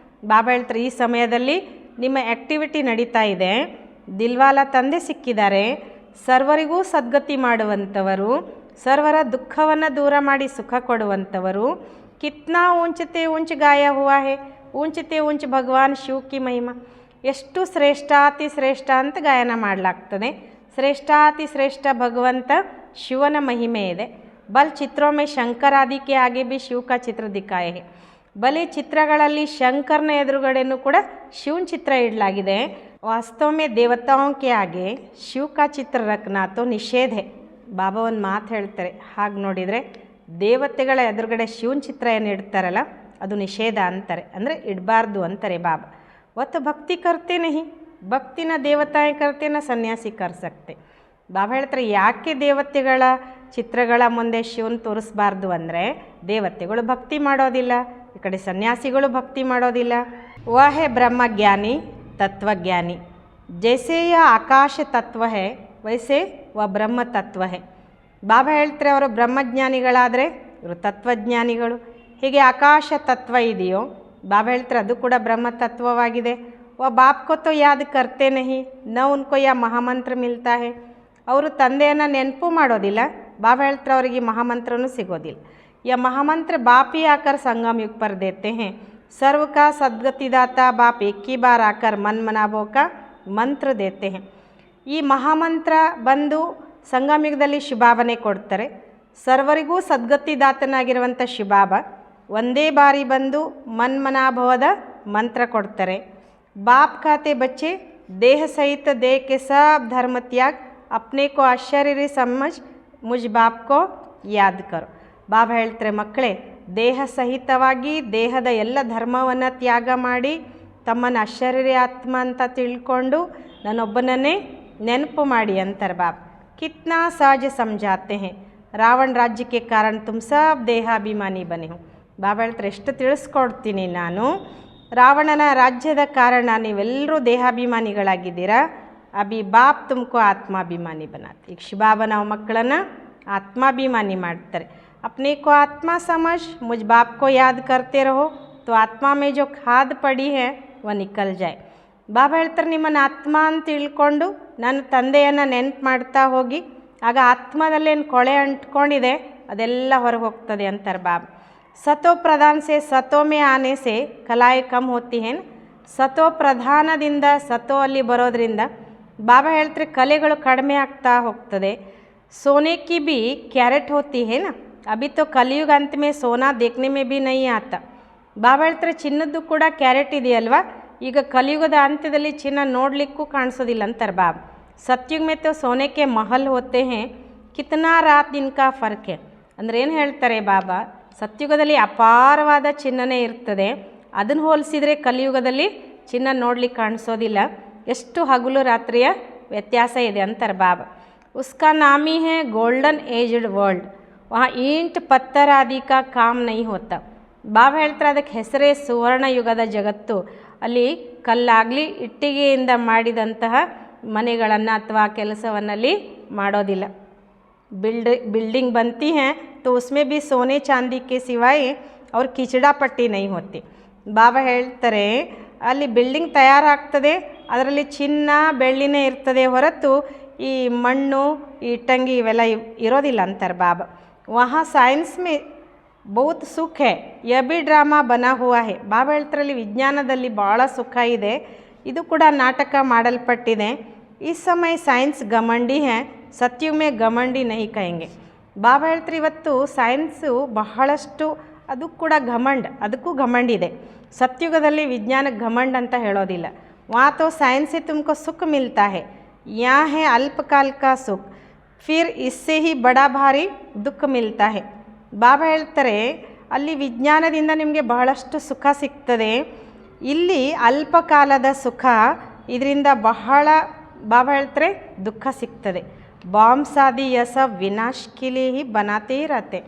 A: ಬಾಬಾ ಹೇಳ್ತಾರೆ, ಈ ಸಮಯದಲ್ಲಿ ನಿಮ್ಮ ಆ್ಯಕ್ಟಿವಿಟಿ ನಡೀತಾ ಇದೆ. ದಿಲ್ವಾಲ ತಂದೆ ಸಿಕ್ಕಿದ್ದಾರೆ, ಸರ್ವರಿಗೂ ಸದ್ಗತಿ ಮಾಡುವಂಥವರು, ಸರ್ವರ ದುಃಖವನ್ನು ದೂರ ಮಾಡಿ ಸುಖ ಕೊಡುವಂಥವರು. ಕಿತ್ನಾ ಊಂಚತೆ ಊಂಚ ಗಾಯ ಹುವಾ ಹೇ, ಊಂಚತೆ ಊಂಚ ಭಗವಾನ್ ಶಿವ ಕಿ ಮಹಿಮಾ. ಎಷ್ಟು ಶ್ರೇಷ್ಠಾತಿ ಶ್ರೇಷ್ಠ ಅಂತ ಗಾಯನ ಮಾಡಲಾಗ್ತದೆ. ಶ್ರೇಷ್ಠಾತಿ ಶ್ರೇಷ್ಠ ಭಗವಂತ ಶಿವನ ಮಹಿಮೆ ಇದೆ. ಬಲ್ ಚಿತ್ರೋಮೆ ಶಂಕರಾದಿಕೆ ಆಗೆ ಬಿ ಶಿವ ಕಾ ಚಿತ್ರ ದಿಕ್ಕಾಯೆ ಹೇ. ಬಲಿ ಚಿತ್ರಗಳಲ್ಲಿ ಶಂಕರನ ಎದುರುಗಡೆನೂ ಕೂಡ ಶಿವನ ಚಿತ್ರ ಇಡಲಾಗಿದೆ. ವಾಸ್ತವ ಮೇ ದೇವತಾओं के आगे ಶಿವ ಕಾ ಚಿತ್ರ ರಖನಾ ತೋ ನಿಷೇಧ ಹೇ. ಬಾಬಾ ಒಂದು ಮಾತು ಹೇಳ್ತಾರೆ, ಹಾಗೆ ನೋಡಿದರೆ ದೇವತೆಗಳ ಎದುರುಗಡೆ ಶಿವನ ಚಿತ್ರ ಏನು ಇಡ್ತಾರಲ್ಲ ಅದು ನಿಷೇಧ ಅಂತಾರೆ, ಅಂದರೆ ಇಡಬಾರ್ದು ಅಂತಾರೆ ಬಾಬಾ. ಒತ್ತು ಭಕ್ತಿ ಕರ್ತೆ ನಹಿ, ಭಕ್ತಿನ ದೇವತಾएं करते न सन्यासी कर सकते. ಬಾಬಾ ಹೇಳ್ತಾರೆ ಯಾಕೆ ದೇವತೆಗಳ ಚಿತ್ರಗಳ ಮುಂದೆ ಶಿವನ್ ತೋರಿಸ್ಬಾರ್ದು ಅಂದರೆ ದೇವತೆಗಳು ಭಕ್ತಿ ಮಾಡೋದಿಲ್ಲ, ಈ ಕಡೆ ಸನ್ಯಾಸಿಗಳು ಭಕ್ತಿ ಮಾಡೋದಿಲ್ಲ. ವಹ ಹೇ ಬ್ರಹ್ಮಜ್ಞಾನಿ ತತ್ವಜ್ಞಾನಿ, ಜೈಸೆ ಯ ಆಕಾಶ ತತ್ವ ಹೇ ವೈಸೆ ವ ಬ್ರಹ್ಮ ತತ್ವ ಹೇ. ಬಾಬಾ ಹೇಳ್ತಾರೆ ಅವರು ಬ್ರಹ್ಮಜ್ಞಾನಿಗಳಾದರೆ ಇವರು ತತ್ವಜ್ಞಾನಿಗಳು. ಹೀಗೆ ಆಕಾಶ ತತ್ವ ಇದೆಯೋ ಬಾಬಾ ಹೇಳ್ತಾರೆ ಅದು ಕೂಡ ಬ್ರಹ್ಮ ತತ್ವವಾಗಿದೆ. ವ ಬಾಪ್ ಕೋ ತೋ ಯಾದ್ ಕರ್ತೆ ನಹಿ ನ ಉನ್ಕೋ ಯಾ ಮಹಾಮಂತ್ರ ಮಿಲ್ತಾ ಹೇ. ಅವರು ತಂದೆಯನ್ನು ನೆನಪು ಮಾಡೋದಿಲ್ಲ, ಬಾಬಾ ಹೇಳ್ತಾರೆ ಅವರಿಗೆ ಮಹಾಮಂತ್ರನೂ ಸಿಗೋದಿಲ್ಲ. ಯಾ ಮಹಾಮಂತ್ರ ಬಾಪ್ ही आकर संगम युग पर देते हैं, सर्व का सद्गतिदाता बाप एक ही बार आकर मन मनाभो का ಮಂತ್ರ ದೇತೆ ಹೇ. ಈ ಮಹಾಮಂತ್ರ ಬಂದು ಸಂಗಮಯುಗದಲ್ಲಿ ಶಿಬಾಬನೇ ಕೊಡ್ತಾರೆ. ಸರ್ವರಿಗೂ ಸದ್ಗತಿದಾತನಾಗಿರುವಂಥ ಶಿಬಾಬ ಒಂದೇ ಬಾರಿ ಬಂದು ಮನ್ಮನಾಭವದ ಮಂತ್ರ ಕೊಡ್ತಾರೆ. ಬಾಪ್ ಖಾತೆ ಬಚ್ಚೆ ದೇಹ ಸಹಿತ ದೇಹ ಕೆ ಸಬ್ ಧರ್ಮ ತ್ಯಾಗ ಅಪ್ನೆ ಕೋ ಆಶ್ಚರ್ಯ ಸಮಜ್ ಮುಜ್ ಬಾಪ್ ಕೋ ಯಾದ್ ಕರೋ. ಬಾಬಾ ಹೇಳ್ತಾರೆ ಮಕ್ಕಳೇ, ದೇಹ ಸಹಿತವಾಗಿ ದೇಹದ ಎಲ್ಲ ಧರ್ಮವನ್ನು ತ್ಯಾಗ ಮಾಡಿ ತಮ್ಮನ್ನು ಆಶ್ಚರ್ಯ ಆತ್ಮ ಅಂತ ತಿಳ್ಕೊಂಡು ನನ್ನೊಬ್ಬನನ್ನೇ ನೆನಪು ಮಾಡಿ ಅಂತಾರೆ ಬಾಬಾ. ಕಿತ್ನಾ ಸಹಜ ಸಮझाते हैं, ರಾವಣ ರಾಜ್ಯಕ್ಕೆ ಕಾರಣ ತುಮ್ ಸಬ್ ದೇಹಾಭಿಮಾನಿ ಬನೆ ಹೋ. ಬಾಬಾ ಹೇಳ್ತಾರೆ ಎಷ್ಟು ತಿಳಿಸ್ಕೊಡ್ತೀನಿ ನಾನು, ರಾವಣನ ರಾಜ್ಯದ ಕಾರಣ ನೀವೆಲ್ಲರೂ ದೇಹಾಭಿಮಾನಿಗಳಾಗಿದ್ದೀರಾ. ಅಭಿ ಬಾಪ್ ತುಮಕೋ ಆತ್ಮಾಭಿಮಾನಿ ಬನಾತೆ. ಈಗ ಶಿಬಾಬ ನಾವು ಮಕ್ಕಳನ್ನು ಆತ್ಮಾಭಿಮಾನಿ ಮಾಡ್ತಾರೆ. अपने को आत्मा समझ मुझ बाप को याद करते रहो तो आत्मा में जो खाद पड़ी है वह निकल जाए. ಬಾಬಾ ಹೇಳ್ತಾರೆ ನಿಮ್ಮನ್ನು ಆತ್ಮ ಅಂತ ತಿಳ್ಕೊಂಡು ನನ್ನ ತಂದೆಯನ್ನು ನೆನಪು ಮಾಡ್ತಾ ಹೋಗಿ, ಆಗ ಆತ್ಮದಲ್ಲೇನು ಕೊಳೆ ಅಂಟ್ಕೊಂಡಿದೆ ಅದೆಲ್ಲ ಹೊರಗೆ ಹೋಗ್ತದೆ ಅಂತಾರೆ ಬಾಬಾ. ಸತೋ ಪ್ರಧಾನ ಸೆ ಸತೋ ಮೇ ಆನೆ ಸೆ ಕಲಾಯ್ ಕಮ್ ಹೋತಿ ಹೇನ್. ಸತೋ ಪ್ರಧಾನದಿಂದ ಸತೋ ಅಲ್ಲಿ ಬರೋದ್ರಿಂದ ಬಾಬಾ ಹೇಳ್ತಾರೆ ಕಲೆಗಳು ಕಡಿಮೆ ಆಗ್ತಾ ಹೋಗ್ತದೆ. ಸೋನೆ ಕಿ ಬಿ ಕ್ಯಾರೆಟ್ ಹೋತಿ ಹೇನ, ಅಭಿ ತೋ ಕಲಿಯುಗ ಅಂತ ಮೇ ಸೋನಾ ದೇಖ್ನೆ ಮೇ ಬಿ ನಹೀ ಆತ. ಬಾಬಾ ಹೇಳ್ತಾರೆ ಚಿನ್ನದ್ದು ಕೂಡ ಕ್ಯಾರೆಟ್ ಇದೆಯಲ್ವಾ, ಈಗ ಕಲಿಯುಗದ ಅಂತ್ಯದಲ್ಲಿ ಚಿನ್ನ ನೋಡಲಿಕ್ಕೂ ಕಾಣಿಸೋದಿಲ್ಲ ಅಂತಾರೆ ಬಾಬಾ. ಸತ್ಯುಗ ಮೇ ತೋ ಸೋನೆ ಕೆ ಮಹಲ್ ಹೋತೆ ಹೇ, ಕಿತ್ನಾ ರಾತ್ ದಿನ ಕಾ ಫರ್ಕ್ ಹೇ. ಅಂದ್ರೆ ಏನು ಹೇಳ್ತಾರೆ ಬಾಬಾ, ಸತ್ಯುಗದಲ್ಲಿ ಅಪಾರವಾದ ಚಿನ್ನನೇ ಇರ್ತದೆ, ಅದನ್ನು ಹೋಲಿಸಿದರೆ ಕಲಿಯುಗದಲ್ಲಿ ಚಿನ್ನ ನೋಡ್ಲಿಕ್ಕೆ ಕಾಣಿಸೋದಿಲ್ಲ, ಎಷ್ಟು ಹಗಲು ರಾತ್ರಿಯ ವ್ಯತ್ಯಾಸ ಇದೆ ಅಂತಾರೆ ಬಾಬಾ. ಉಸ್ಕಾ ನಾಮಿ ಹೇ ಗೋಲ್ಡನ್ ಏಜ್ಡ್ ವರ್ಲ್ಡ್, ವहाँ ईंट पत्थर आदि का काम नहीं होता. ಬಾಬಾ ಹೇಳ್ತಾರೆ ಅದಕ್ಕೆ ಹೆಸರೇ ಸುವರ್ಣ ಯುಗದ ಜಗತ್ತು. ಅಲ್ಲಿ ಕಲ್ಲಾಗಲಿ ಇಟ್ಟಿಗೆಯಿಂದ ಮಾಡಿದಂತಹ ಮನೆಗಳನ್ನು ಅಥವಾ ಕೆಲಸವನ್ನಲ್ಲಿ ಮಾಡೋದಿಲ್ಲ. बिल्डिंग बनती हैं तो उसमें भी सोने चांदी के सिवाय और ಕಿಚಡಾ ಪಟ್ಟಿ नहीं होती. ಬಾಬಾ ಹೇಳ್ತಾರೆ ಅಲ್ಲಿ ಬಿಲ್ಡಿಂಗ್ ತಯಾರಾಗ್ತದೆ, ಅದರಲ್ಲಿ ಚಿನ್ನ ಬೆಳ್ಳಿನೇ ಇರ್ತದೆ ಹೊರತು ಈ ಮಣ್ಣು ಇಟ್ಟಂಗಿ ಇವೆಲ್ಲ ಇರೋದಿಲ್ಲ ಅಂತಾರೆ ಬಾಬಾ. वहाँ साइंस में बहुत सुख है, यह भी ಡ್ರಾಮಾ ಬನಾ ಹುವಾ ಹೇ. ಬಾಬಾ ಹೇಳ್ತಾರಲ್ಲಿ ವಿಜ್ಞಾನದಲ್ಲಿ ಭಾಳ ಸುಖ ಇದೆ, ಇದು ಕೂಡ ನಾಟಕ ಮಾಡಲ್ಪಟ್ಟಿದೆ. ಈ ಸಮಯ ಸೈನ್ಸ್ ಗಮಂಡಿ ಹೇ, ಸತ್ಯುಗ ಮೇ ಗಮಂಡಿ ನಹಿ ಕಹೆಂಗೆ. ಬಾಬಾ ಹೇಳ್ತಾರೆ ಇವತ್ತು ಸೈನ್ಸು ಬಹಳಷ್ಟು ಅದು ಕೂಡ ಘಮಂಡ್, ಅದಕ್ಕೂ ಘಮಂಡ್ ಇದೆ. ಸತ್ಯುಗದಲ್ಲಿ ವಿಜ್ಞಾನಕ್ಕೆ ಘಮಂಡ್ ಅಂತ ಹೇಳೋದಿಲ್ಲ. वहाँ तो साइंस से तुमको सुख मिलता है, यहाँ है अल्पकाल का सुख, फिर इससे ही बड़ा भारी ದುಃಖ ಮಿಲ್ತಾ ಹೇ. ಬಾಬಾ ಹೇಳ್ತಾರೆ ಅಲ್ಲಿ ವಿಜ್ಞಾನದಿಂದ ನಿಮಗೆ ಬಹಳಷ್ಟು ಸುಖ ಸಿಗ್ತದೆ, ಇಲ್ಲಿ ಅಲ್ಪಕಾಲದ ಸುಖ, ಇದರಿಂದ ಬಹಳ ಬಾಬಾ ಹೇಳ್ತಾರೆ ದುಃಖ ಸಿಗ್ತದೆ. ಬಾಂಬ್ಸ್ ಆದಿ ಯಸ ವಿನಾಶ್ ಕಿಲಿ ಹಿ ಬನಾತೇ ಇರತ್ತೆ.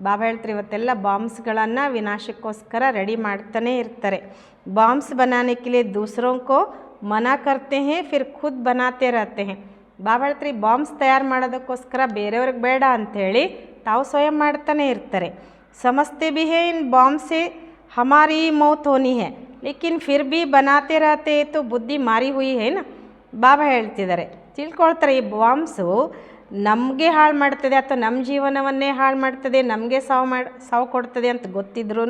A: ಬಾಬಾ ಹೇಳ್ತಾರೆ ಇವತ್ತೆಲ್ಲ ಬಾಂಬ್ಸ್ಗಳನ್ನು ವಿನಾಶಕ್ಕೋಸ್ಕರ ರೆಡಿ ಮಾಡ್ತಾನೆ ಇರ್ತಾರೆ. ಬಾಂಬ್ಸ್ ಬನಾನೆ ಕೆ ಲಿಯೆ ದೂಸರೋं को ಮನಾ ಕರ್ತೆ ಹೇ, ಫಿರ್ ಖುದ್ ಬನಾತೆ ರಹತೆ ಹೇ. ಬಾಬಾ ಹೇಳ್ತಾರೆ ಬಾಂಬ್ಸ್ ತಯಾರು ಮಾಡೋದಕ್ಕೋಸ್ಕರ ಬೇರೆಯವ್ರಿಗೆ ಬೇಡ ಅಂಥೇಳಿ ತಾವು ಸ್ವಯಂ ಮಾಡ್ತಾನೆ ಇರ್ತಾರೆ. ಸಮಸ್ತೆ ಬಿ ಹೇ ಇನ್ ಬಾಂಬ್ ಸೆ ಹಮಾರಿ ಮೌತ್ ಹೋನಿ ಹೇ, ಲೇಕಿನ್ ಫಿರ್ ಬಿ ಬನಾತೆ ರಹತೆ ತೋ ಬುದ್ಧಿ ಮಾರಿ ಹುಯಿ ಹೇನ. ಬಾಬಾ ಹೇಳ್ತಿದ್ದಾರೆ ತಿಳ್ಕೊಳ್ತಾರೆ ಈ ಬಾಂಬ್ಸು ನಮಗೆ ಹಾಳು ಮಾಡ್ತದೆ ಅಥವಾ ನಮ್ಮ ಜೀವನವನ್ನೇ ಹಾಳು ಮಾಡ್ತದೆ, ನಮಗೆ ಸಾವು ಕೊಡ್ತದೆ ಅಂತ ಗೊತ್ತಿದ್ರೂ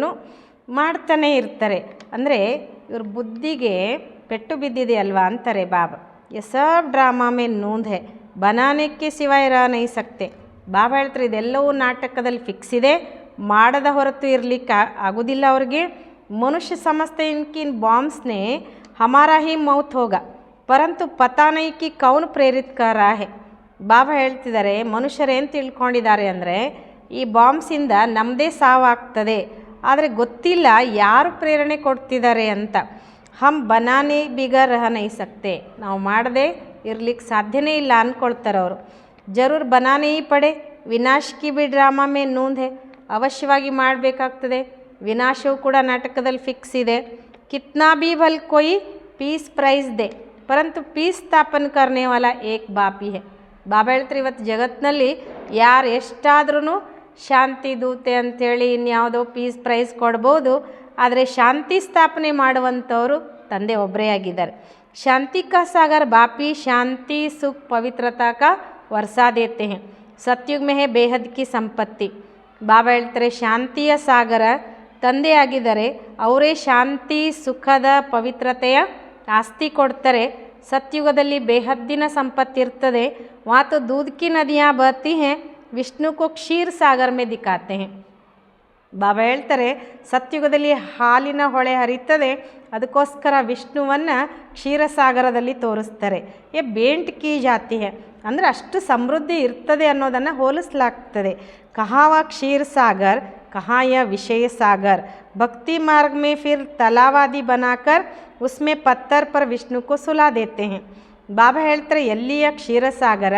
A: ಮಾಡ್ತಾನೆ ಇರ್ತಾರೆ. ಅಂದರೆ ಇವ್ರ ಬುದ್ಧಿಗೆ ಪೆಟ್ಟು ಬಿದ್ದಿದೆ ಅಲ್ವಾ ಅಂತಾರೆ ಬಾಬಾ. ये सब ड्रामा में नूंद है, बनाने के सिवाय रह नहीं सकते. ಬಾಬಾ ಹೇಳ್ತಾರೆ ಇದೆಲ್ಲವೂ ನಾಟಕದಲ್ಲಿ ಫಿಕ್ಸ್ ಇದೆ, ಮಾಡದ ಹೊರತು ಇರಲಿಕ್ಕೆ ಆಗೋದಿಲ್ಲ ಅವ್ರಿಗೆ. ಮನುಷ್ಯ ಸಮಸ್ತೆ ಇನ್ಕಿನ್ ಬಾಂಬ್ಸ್ನೇ ಹಮಾರಾ ಹಿ ಮೌತ್ ಹೋಗ, ಪರಂತು ಪತಾ ನೈ ಕಿ ಕೌನ್ ಪ್ರೇರಿತ್ ಕರ ಹೇ. ಬಾಬಾ ಹೇಳ್ತಿದ್ದಾರೆ ಮನುಷ್ಯರೇನು ತಿಳ್ಕೊಂಡಿದ್ದಾರೆ ಅಂದರೆ ಈ ಬಾಂಬ್ಸಿಂದ ನಮ್ಮದೇ ಸಾವಾಗ್ತದೆ, ಆದರೆ ಗೊತ್ತಿಲ್ಲ ಯಾರು ಪ್ರೇರಣೆ ಕೊಡ್ತಿದ್ದಾರೆ ಅಂತ. ಹಮ್ ಬನಾನೆ ಬಿಗರ್ ರಹ ನೈ ಸಕ್ತೆ, ನಾವು ಮಾಡದೆ ಇರ್ಲಿಕ್ಕೆ ಸಾಧ್ಯನೇ ಇಲ್ಲ ಅಂದ್ಕೊಳ್ತಾರೆ ಅವರು. ಜರೂರ್ ಬನಾನೇ ಹಿ ಪಡೆ, ವಿನಾಶ್ ಕಿ ಬಿ ಡ್ರಾಮಾ ಮೇ ನೂಂದ್ ಹೇ, ಅವಶ್ಯವಾಗಿ ಮಾಡಬೇಕಾಗ್ತದೆ. ವಿನಾಶವು ಕೂಡ ನಾಟಕದಲ್ಲಿ ಫಿಕ್ಸ್ ಇದೆ. ಕಿತ್ನಾ ಭಿ ಭಲ್ ಕೊಯ್ ಪೀಸ್ ಪ್ರೈಸ್ ದೆ, ಪರಂತು ಪೀಸ್ ಸ್ಥಾಪನ್ ಕರ್ನೆ ವಾಲ ಏಕ್ ಬಾಪ್ ಹಿ ಹೈ. ಬಾಬಾ ಹೇಳ್ತಾರೆ ಇವತ್ತು ಜಗತ್ತಿನಲ್ಲಿ ಯಾರು ಎಷ್ಟಾದ್ರೂ ಶಾಂತಿ ದೂತೆ ಅಂಥೇಳಿ ಇನ್ಯಾವುದೋ ಪೀಸ್ ಪ್ರೈಸ್ ಕೊಡ್ಬೋದು, ಆದರೆ ಶಾಂತಿ ಸ್ಥಾಪನೆ ಮಾಡುವಂಥವರು ತಂದೆ ಒಬ್ಬರೇ ಆಗಿದ್ದಾರೆ. ಶಾಂತಿ ಕಾ ಸಾಗರ್ ಬಾಪಿ ಶಾಂತಿ ಸುಖ ಪವಿತ್ರತಾ ಕಾ ವರ್ಷಾ ದೇತೆ ಹೇ, ಸತ್ಯುಗ್ ಮೇ ಹೇ ಬೇಹದ್ ಕಿ ಸಂಪತ್ತಿ. ಬಾಬಾ ಹೇಳ್ತಾರೆ ಶಾಂತಿಯ ಸಾಗರ ತಂದೆ ಆಗಿದ್ದಾರೆ, ಅವರೇ ಶಾಂತಿ ಸುಖದ ಪವಿತ್ರತೆಯ ಆಸ್ತಿ ಕೊಡ್ತಾರೆ. ಸತ್ಯುಗದಲ್ಲಿ ಬೇಹದ್ದಿನ ಸಂಪತ್ತಿರ್ತದೆ. ವಾತು ದೂದ್ ಕಿ ನದಿಯಾ ಬಹತಿ ಹೇ, ವಿಷ್ಣು ಕೋ ಕ್ಷೀರ್ ಸಾಗರ್ ಮೇ ದಿಖಾತೆ ಹೇ. ಬಾಬಾ ಹೇಳ್ತಾರೆ ಸತ್ಯುಗದಲ್ಲಿ ಹಾಲಿನ ಹೊಳೆ ಹರಿತದೆ, ಅದಕ್ಕೋಸ್ಕರ ವಿಷ್ಣುವನ್ನು ಕ್ಷೀರಸಾಗರದಲ್ಲಿ ತೋರಿಸ್ತಾರೆ. ಏ ಬೇಂಟ್ ಕಿ ಜಾತಿ ಹೇ, ಅಂದರೆ ಅಷ್ಟು ಸಮೃದ್ಧಿ ಇರ್ತದೆ ಅನ್ನೋದನ್ನು ಹೋಲಿಸಲಾಗ್ತದೆ. ಕಹಾವ ಕ್ಷೀರ್ ಸಾಗರ್ ಕಹಾಯ ವಿಷಯ ಸಾಗರ್, ಭಕ್ತಿ ಮಾರ್ಗ ಮೇ ಫಿರ್ ತಲಾವಾದಿ ಬನಾಕರ್ ಉಸ್ಮೆ ಪತ್ತರ್ ಪರ್ ವಿಷ್ಣು ಕೋ ಸುಲಾ ದೇತೆ ಹೇ. ಬಾಬಾ ಹೇಳ್ತಾರೆ ಎಲ್ಲಿಯ ಕ್ಷೀರಸಾಗರ,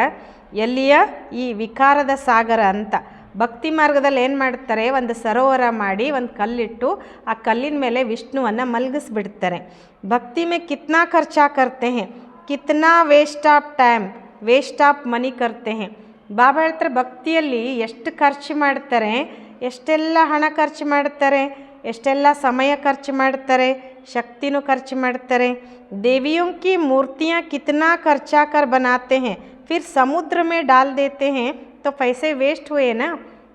A: ಎಲ್ಲಿಯ ಈ ವಿಕಾರದ ಸಾಗರ ಅಂತ. ಭಕ್ತಿ ಮಾರ್ಗದಲ್ಲಿ ಏನು ಮಾಡ್ತಾರೆ, ಒಂದು ಸರೋವರ ಮಾಡಿ ಒಂದು ಕಲ್ಲಿಟ್ಟು ಆ ಕಲ್ಲಿನ ಮೇಲೆ ವಿಷ್ಣುವನ್ನು ಮಲಗಿಸ್ಬಿಡ್ತಾರೆ. ಭಕ್ತಿ ಮೇ ಕಿತ್ನಾ ಖರ್ಚಾ ಕರ್ತೆ ಹೇ, ಕಿತ್ನಾ waste of time waste of money ಕರ್ತೆ ಹೇ. ಬಾಬಾ ಹೇಳ್ತಾರೆ ಭಕ್ತಿಯಲ್ಲಿ ಎಷ್ಟು ಖರ್ಚು ಮಾಡ್ತಾರೆ, ಎಷ್ಟೆಲ್ಲ ಹಣ ಖರ್ಚು ಮಾಡ್ತಾರೆ, ಎಷ್ಟೆಲ್ಲ ಸಮಯ ಖರ್ಚು ಮಾಡ್ತಾರೆ, ಶಕ್ತಿನೂ ಖರ್ಚು ಮಾಡ್ತಾರೆ. ದೇವಿಯೋं की मूर्तियाँ कितना खर्चा कर बनाते हैं, फिर समुद्र में डाल देते हैं, तो पैसे ವೇಸ್ಟ್ हुए ना.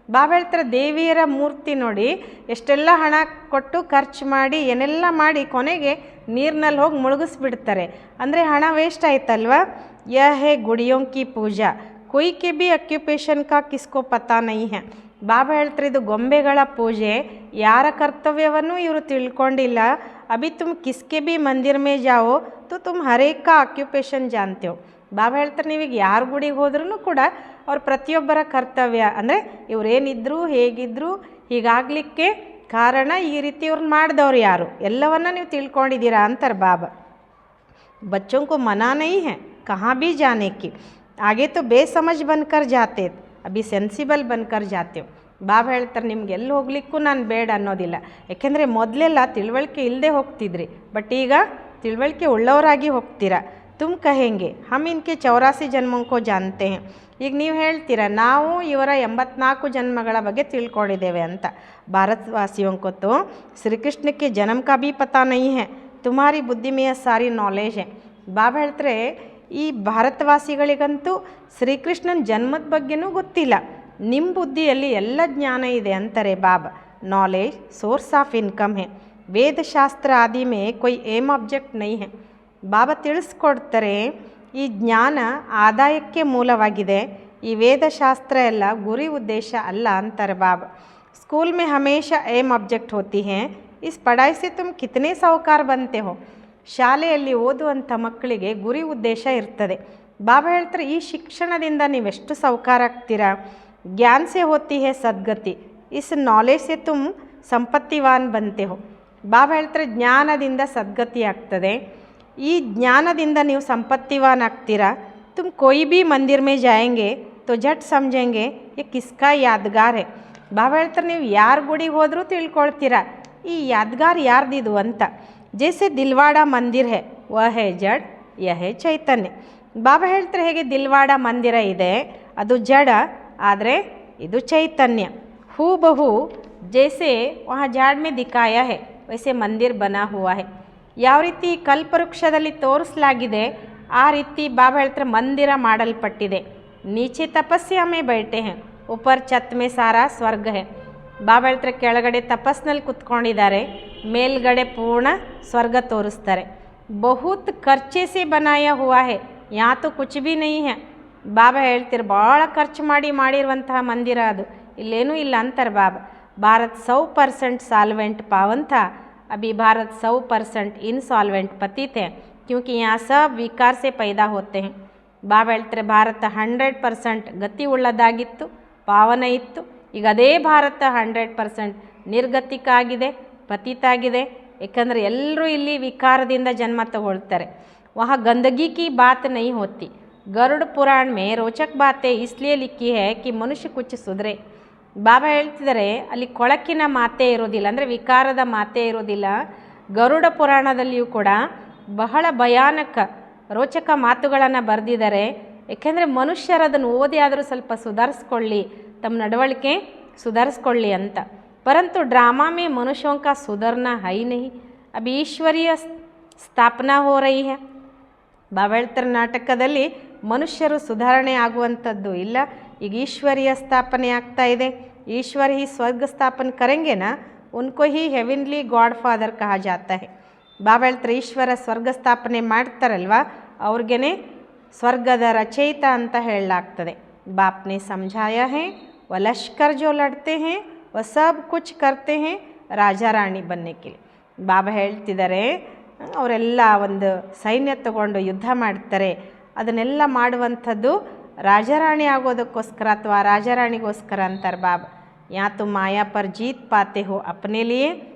A: ಬಾಬಾ ಹೇಳ್ತಾರೆ ದೇವಿಯರ ಮೂರ್ತಿ ನೋಡಿ ಎಷ್ಟೆಲ್ಲ ಹಣ ಕೊಟ್ಟು ಖರ್ಚು ಮಾಡಿ ಏನೆಲ್ಲ ಮಾಡಿ ಕೊನೆಗೆ ನೀರಿನಲ್ಲಿ ಹೋಗಿ ಮುಳುಗಿಸ್ಬಿಡ್ತಾರೆ, ಅಂದರೆ ಹಣ ವೇಸ್ಟ್ ಆಯ್ತಲ್ವ. ಯಹ ಹೇ ಗುಡಿಯೋಂ ಕಿ ಪೂಜಾ, ಕೊಯ್ ಕೆ ಬಿ ಅಕ್ಯುಪೇಷನ್ ಕಾ ಕಿಸ್ಕೋ ಪತಾ ನೈ ಹೇ. ಬಾಬಾ ಹೇಳ್ತಾರೆ ಇದು ಗೊಂಬೆಗಳ ಪೂಜೆ, ಯಾರ ಕರ್ತವ್ಯವನ್ನು ಇವರು ತಿಳ್ಕೊಂಡಿಲ್ಲ. ಅಭಿ ತುಮ್ ಕಿಸ್ಕೆ ಬಿ ಮಂದಿರ ಮೇ ಜಾವೋ ತೋ ತುಮ್ ಹರೇಕ್ ಕಾ ಆಕ್ಯುಪೇಷನ್ ಜಾನ್ತೆ ಹೋ. ಬಾಬಾ ಹೇಳ್ತಾರೆ ನೀವೀಗ ಯಾರ ಗುಡಿಗೆ ಹೋದ್ರೂ ಕೂಡ ಅವ್ರ ಪ್ರತಿಯೊಬ್ಬರ ಕರ್ತವ್ಯ, ಅಂದರೆ ಇವರೇನಿದ್ರು ಹೇಗಿದ್ರು ಹೀಗಾಗಲಿಕ್ಕೆ ಕಾರಣ ಈ ರೀತಿ ಇವ್ರನ್ನ ಮಾಡಿದವ್ರು ಯಾರು ಎಲ್ಲವನ್ನ ನೀವು ತಿಳ್ಕೊಂಡಿದ್ದೀರಾ ಅಂತಾರೆ ಬಾಬಾ. बच्चों को मना नहीं है कहाँ भी जाने की, आगे तो बेसमझ बनकर जाते, अभी सेंसिबल बनकर जाते हो. ಬಾಬಾ ಹೇಳ್ತಾರೆ ನಿಮ್ಗೆ ಎಲ್ಲಿ ಹೋಗ್ಲಿಕ್ಕೂ ನಾನು ಬೇಡ ಅನ್ನೋದಿಲ್ಲ, ಯಾಕೆಂದರೆ ಮೊದಲೆಲ್ಲ ತಿಳುವಳಿಕೆ ಇಲ್ಲದೆ ಹೋಗ್ತಿದ್ರಿ, ಬಟ್ ಈಗ ತಿಳುವಳಿಕೆ ಉಳ್ಳವರಾಗಿ ಹೋಗ್ತೀರಾ. ತುಮ್ ಕಹೆಂಗೆ ಹಮ್ ಇನ್ಕೆ 84 ಜನ್ಮಕ್ಕೋ ಜಾನ್ತೆ ಹೇ. ಈಗ ನೀವು ಹೇಳ್ತೀರಾ ನಾವು ಇವರ 84 ಜನ್ಮಗಳ ಬಗ್ಗೆ ತಿಳ್ಕೊಂಡಿದ್ದೇವೆ ಅಂತ. ಭಾರತವಾಸಿಯೋं को तो श्री कृष्ण के जन्म का भी पता नहीं है, तुम्हारी बुद्धि में सारी नॉलेज है. ಬಾಬಾ ಹೇಳ್ತಾರೆ ಈ ಭಾರತವಾಸಿಗಳಿಗಂತೂ ಶ್ರೀಕೃಷ್ಣನ ಜನ್ಮದ ಬಗ್ಗೆನೂ ಗೊತ್ತಿಲ್ಲ, ನಿಮ್ಮ ಬುದ್ಧಿಯಲ್ಲಿ ಎಲ್ಲ ಜ್ಞಾನ ಇದೆ ಅಂತಾರೆ ಬಾಬಾ. Knowledge source of income hey, ವೇದಶಾಸ್ತ್ರ Adi May ಕೊಯ್ aim object ನೈ ಹೇ. ಬಾಬಾ ತಿಳಿಸ್ಕೊಡ್ತಾರೆ ಈ ಜ್ಞಾನ ಆದಾಯಕ್ಕೆ ಮೂಲವಾಗಿದೆ, ಈ ವೇದಶಾಸ್ತ್ರ ಎಲ್ಲ ಗುರಿ ಉದ್ದೇಶ ಅಲ್ಲ ಅಂತಾರೆ ಬಾಬಾ. ಸ್ಕೂಲ್ ಮೇ ಹಮೇಶಾ ಏಮ್ ಆಬ್ಜೆಕ್ಟ್ ಹೋತಿ ಹೇ, ಇಸ್ ಪಢಾಯಿ ಸೆ ತುಮ್ ಕಿತನೆ ಸಾಹುಕಾರ ಬಂತೆ ಹೋ. ಶಾಲೆಯಲ್ಲಿ ಓದುವಂಥ ಮಕ್ಕಳಿಗೆ ಗುರಿ ಉದ್ದೇಶ ಇರ್ತದೆ. ಬಾಬಾ ಹೇಳ್ತಾರೆ ಈ ಶಿಕ್ಷಣದಿಂದ ನೀವೆಷ್ಟು ಸಾಹುಕಾರ ಆಗ್ತೀರಾ. ಜ್ಞಾನ ಸೆ ಹೋತಿ ಹೇ ಸದ್ಗತಿ, ಇಸ್ ನಾಲೆಜ್ ಸೆ ತುಮ್ ಸಂಪತ್ತಿವಾನ್ ಬಂತೆ ಹೋ. ಬಾಬಾ ಹೇಳ್ತಾರೆ ಜ್ಞಾನದಿಂದ ಸದ್ಗತಿ ಆಗ್ತದೆ, ಈ ಜ್ಞಾನದಿಂದ ನೀವು ಸಂಪತ್ತಿವಾನ್ ಆಗ್ತೀರಾ. ತುಮ್ ಕೊಯ್ ಬಿ ಮಂದಿರ ಮೇ ಜಾಯಂಗೆ ತೋ ಜಟ್ ಸಮझेंगे ये किसका यादगार है. ಬಾಬಾ ಹೇಳ್ತಾರೆ ನೀವು ಯಾರ ಗುಡಿಗೆ ಹೋದರೂ ತಿಳ್ಕೊಳ್ತೀರಾ ಈ ಯಾದಗಾರ್ ಯಾರ್ದಿದು ಅಂತ. ಜೈಸೆ ದಿಲ್ವಾಡ ಮಂದಿರ ಹೇ ವಹ ಹೇ ಜಡ್ ಯಹ ಹೇ ಚೈತನ್ಯ. ಬಾಬಾ ಹೇಳ್ತಾರೆ ಹೇಗೆ ದಿಲ್ವಾಡ ಮಂದಿರ ಇದೆ ಅದು ಜಡ, ಆದರೆ ಇದು ಚೈತನ್ಯ. ಹೂ ಬಹು ಜೈಸೆ ವಹ ಜಾಡ್ ಮೇ ದಿಖಾಯ ಹೇ ವೈಸೆ ಮಂದಿರ ಬನಾ ಹುವಾ ಹೇ. ಯಾವ ರೀತಿ ಕಲ್ಪವೃಕ್ಷದಲ್ಲಿ ತೋರಿಸಲಾಗಿದೆ ಆ ರೀತಿ ಬಾಬಾ ಹೇಳ್ತಾರೆ ಮಂದಿರ ಮಾಡಲ್ಪಟ್ಟಿದೆ. ನೀಚೆ ತಪಸ್ಸೆ ಮೇ ಬೈಠೆ ಹೇ, ऊपर छत में सारा ಸ್ವರ್ಗ है. ಬಾಬಾ ಹೇಳ್ತಾರೆ ಕೆಳಗಡೆ ತಪಸ್ನಲ್ಲಿ ಕುತ್ಕೊಂಡಿದ್ದಾರೆ, ಮೇಲ್ಗಡೆ ಪೂರ್ಣ ಸ್ವರ್ಗ ತೋರಿಸ್ತಾರೆ. ಬಹುತ್ ಖರ್ಚೆ ಸೆ ಬನಾಯ ಹುವಾ ಹೇ, ಯಾ ತೋ ಕುಚ್ ಭಿ ನಹೀ ಹೇ. ಬಾಬಾ ಹೇಳ್ತಾರೆ ಭಾಳ ಖರ್ಚು ಮಾಡಿರುವಂತಹ ಮಂದಿರ ಅದು, ಇಲ್ಲೇನೂ ಇಲ್ಲ ಅಂತಾರೆ ಬಾಬಾ. ಭಾರತ್ 100% साल्वेंट पावन था, अभी भारत 100% इनसॉल्वेंट पतित है, क्योंकि यहाँ सब विकार से पैदा होते हैं. ಬಾಬಾ ಹೇಳ್ತಾರೆ ಭಾರತ 100% ಗತಿ ಉಳ್ಳದಾಗಿತ್ತು, ಪಾವನ ಇತ್ತು. ಈಗ ಅದೇ ಭಾರತ 100% ನಿರ್ಗತಿಕ ಆಗಿದೆ, ಪತಿತಾಗಿದೆ. ಏಕೆಂದರೆ ಎಲ್ಲರೂ ಇಲ್ಲಿ ವಿಕಾರದಿಂದ ಜನ್ಮ ತಗೊಳ್ತಾರೆ. वहाँ गंदगी की बात नहीं होती। गरुड़ पुराण में रोचक बातें इसलिए लिखी है कि मनुष्य कुछ सुधरे। ಬಾಬಾ ಹೇಳ್ತಿದ್ದಾರೆ ಅಲ್ಲಿ ಕೊಳಕಿನ ಮಾತೇ ಇರೋದಿಲ್ಲ, ಅಂದರೆ ವಿಕಾರದ ಮಾತೇ ಇರೋದಿಲ್ಲ. ಗರುಡ ಪುರಾಣದಲ್ಲಿಯೂ ಕೂಡ ಬಹಳ ಭಯಾನಕ ರೋಚಕ ಮಾತುಗಳನ್ನು ಬರೆದಿದ್ದಾರೆ. ಏಕೆಂದರೆ ಮನುಷ್ಯರದನ್ನು ಓದಿ ಆದರೂ ಸ್ವಲ್ಪ ಸುಧಾರಿಸ್ಕೊಳ್ಳಿ, ತಮ್ಮ ನಡವಳಿಕೆ ಸುಧಾರಿಸ್ಕೊಳ್ಳಿ ಅಂತ. परंतु ड्रामा में मनुष्यों का सुधरना है ही नहीं, अब ईश्वरीय ಸ್ಥಾಪನಾ हो रही है. ಬಾಬಾ ಹೇಳ್ತಾರೆ ನಾಟಕದಲ್ಲಿ ಮನುಷ್ಯರು ಸುಧಾರಣೆ ಆಗುವಂಥದ್ದು ಇಲ್ಲ, ಈಗ ಈಶ್ವರೀಯ ಸ್ಥಾಪನೆ ಆಗ್ತಾ ಇದೆ. ईश्वर ही स्वर्ग स्थापन करेंगे ना, उनको ही हेवनली गॉड फादर कहा जाता है. ಬಾಬಾ ಹೇಳ್ತಾರೆ ಈಶ್ವರ ಸ್ವರ್ಗ ಸ್ಥಾಪನೆ ಮಾಡ್ತಾರಲ್ವ, ಅವ್ರಿಗೇ ಸ್ವರ್ಗದ ರಚಯಿತ ಅಂತ ಹೇಳಲಾಗ್ತದೆ. ಬಾಪ್ನೆ ಸಮझाया है वह लश्कर जो लड़ते हैं वह सब कुछ करते हैं ರಾಜಾ ರಾಣಿ बनने के लिए. ಬಾಬಾ ಹೇಳ್ತಿದ್ದಾರೆ ಅವರೆಲ್ಲ ಒಂದು ಸೈನ್ಯ ತಗೊಂಡು ಯುದ್ಧ ಮಾಡ್ತಾರೆ, ಅದನ್ನೆಲ್ಲ ಮಾಡುವಂಥದ್ದು ರಾಜಾರಾಣಿ ಆಗೋದಕ್ಕೋಸ್ಕರ ಅಥವಾ ರಾಜಾರಾಣಿಗೋಸ್ಕರ ಅಂತಾರೆ ಬಾಬಾ. ಯಾ ತು ಮಾಯಾ ಪರ್ ಜೀತ್ ಪಾತೆ ಹೋ ಅಪ್ನೆ ಲಿಯೇ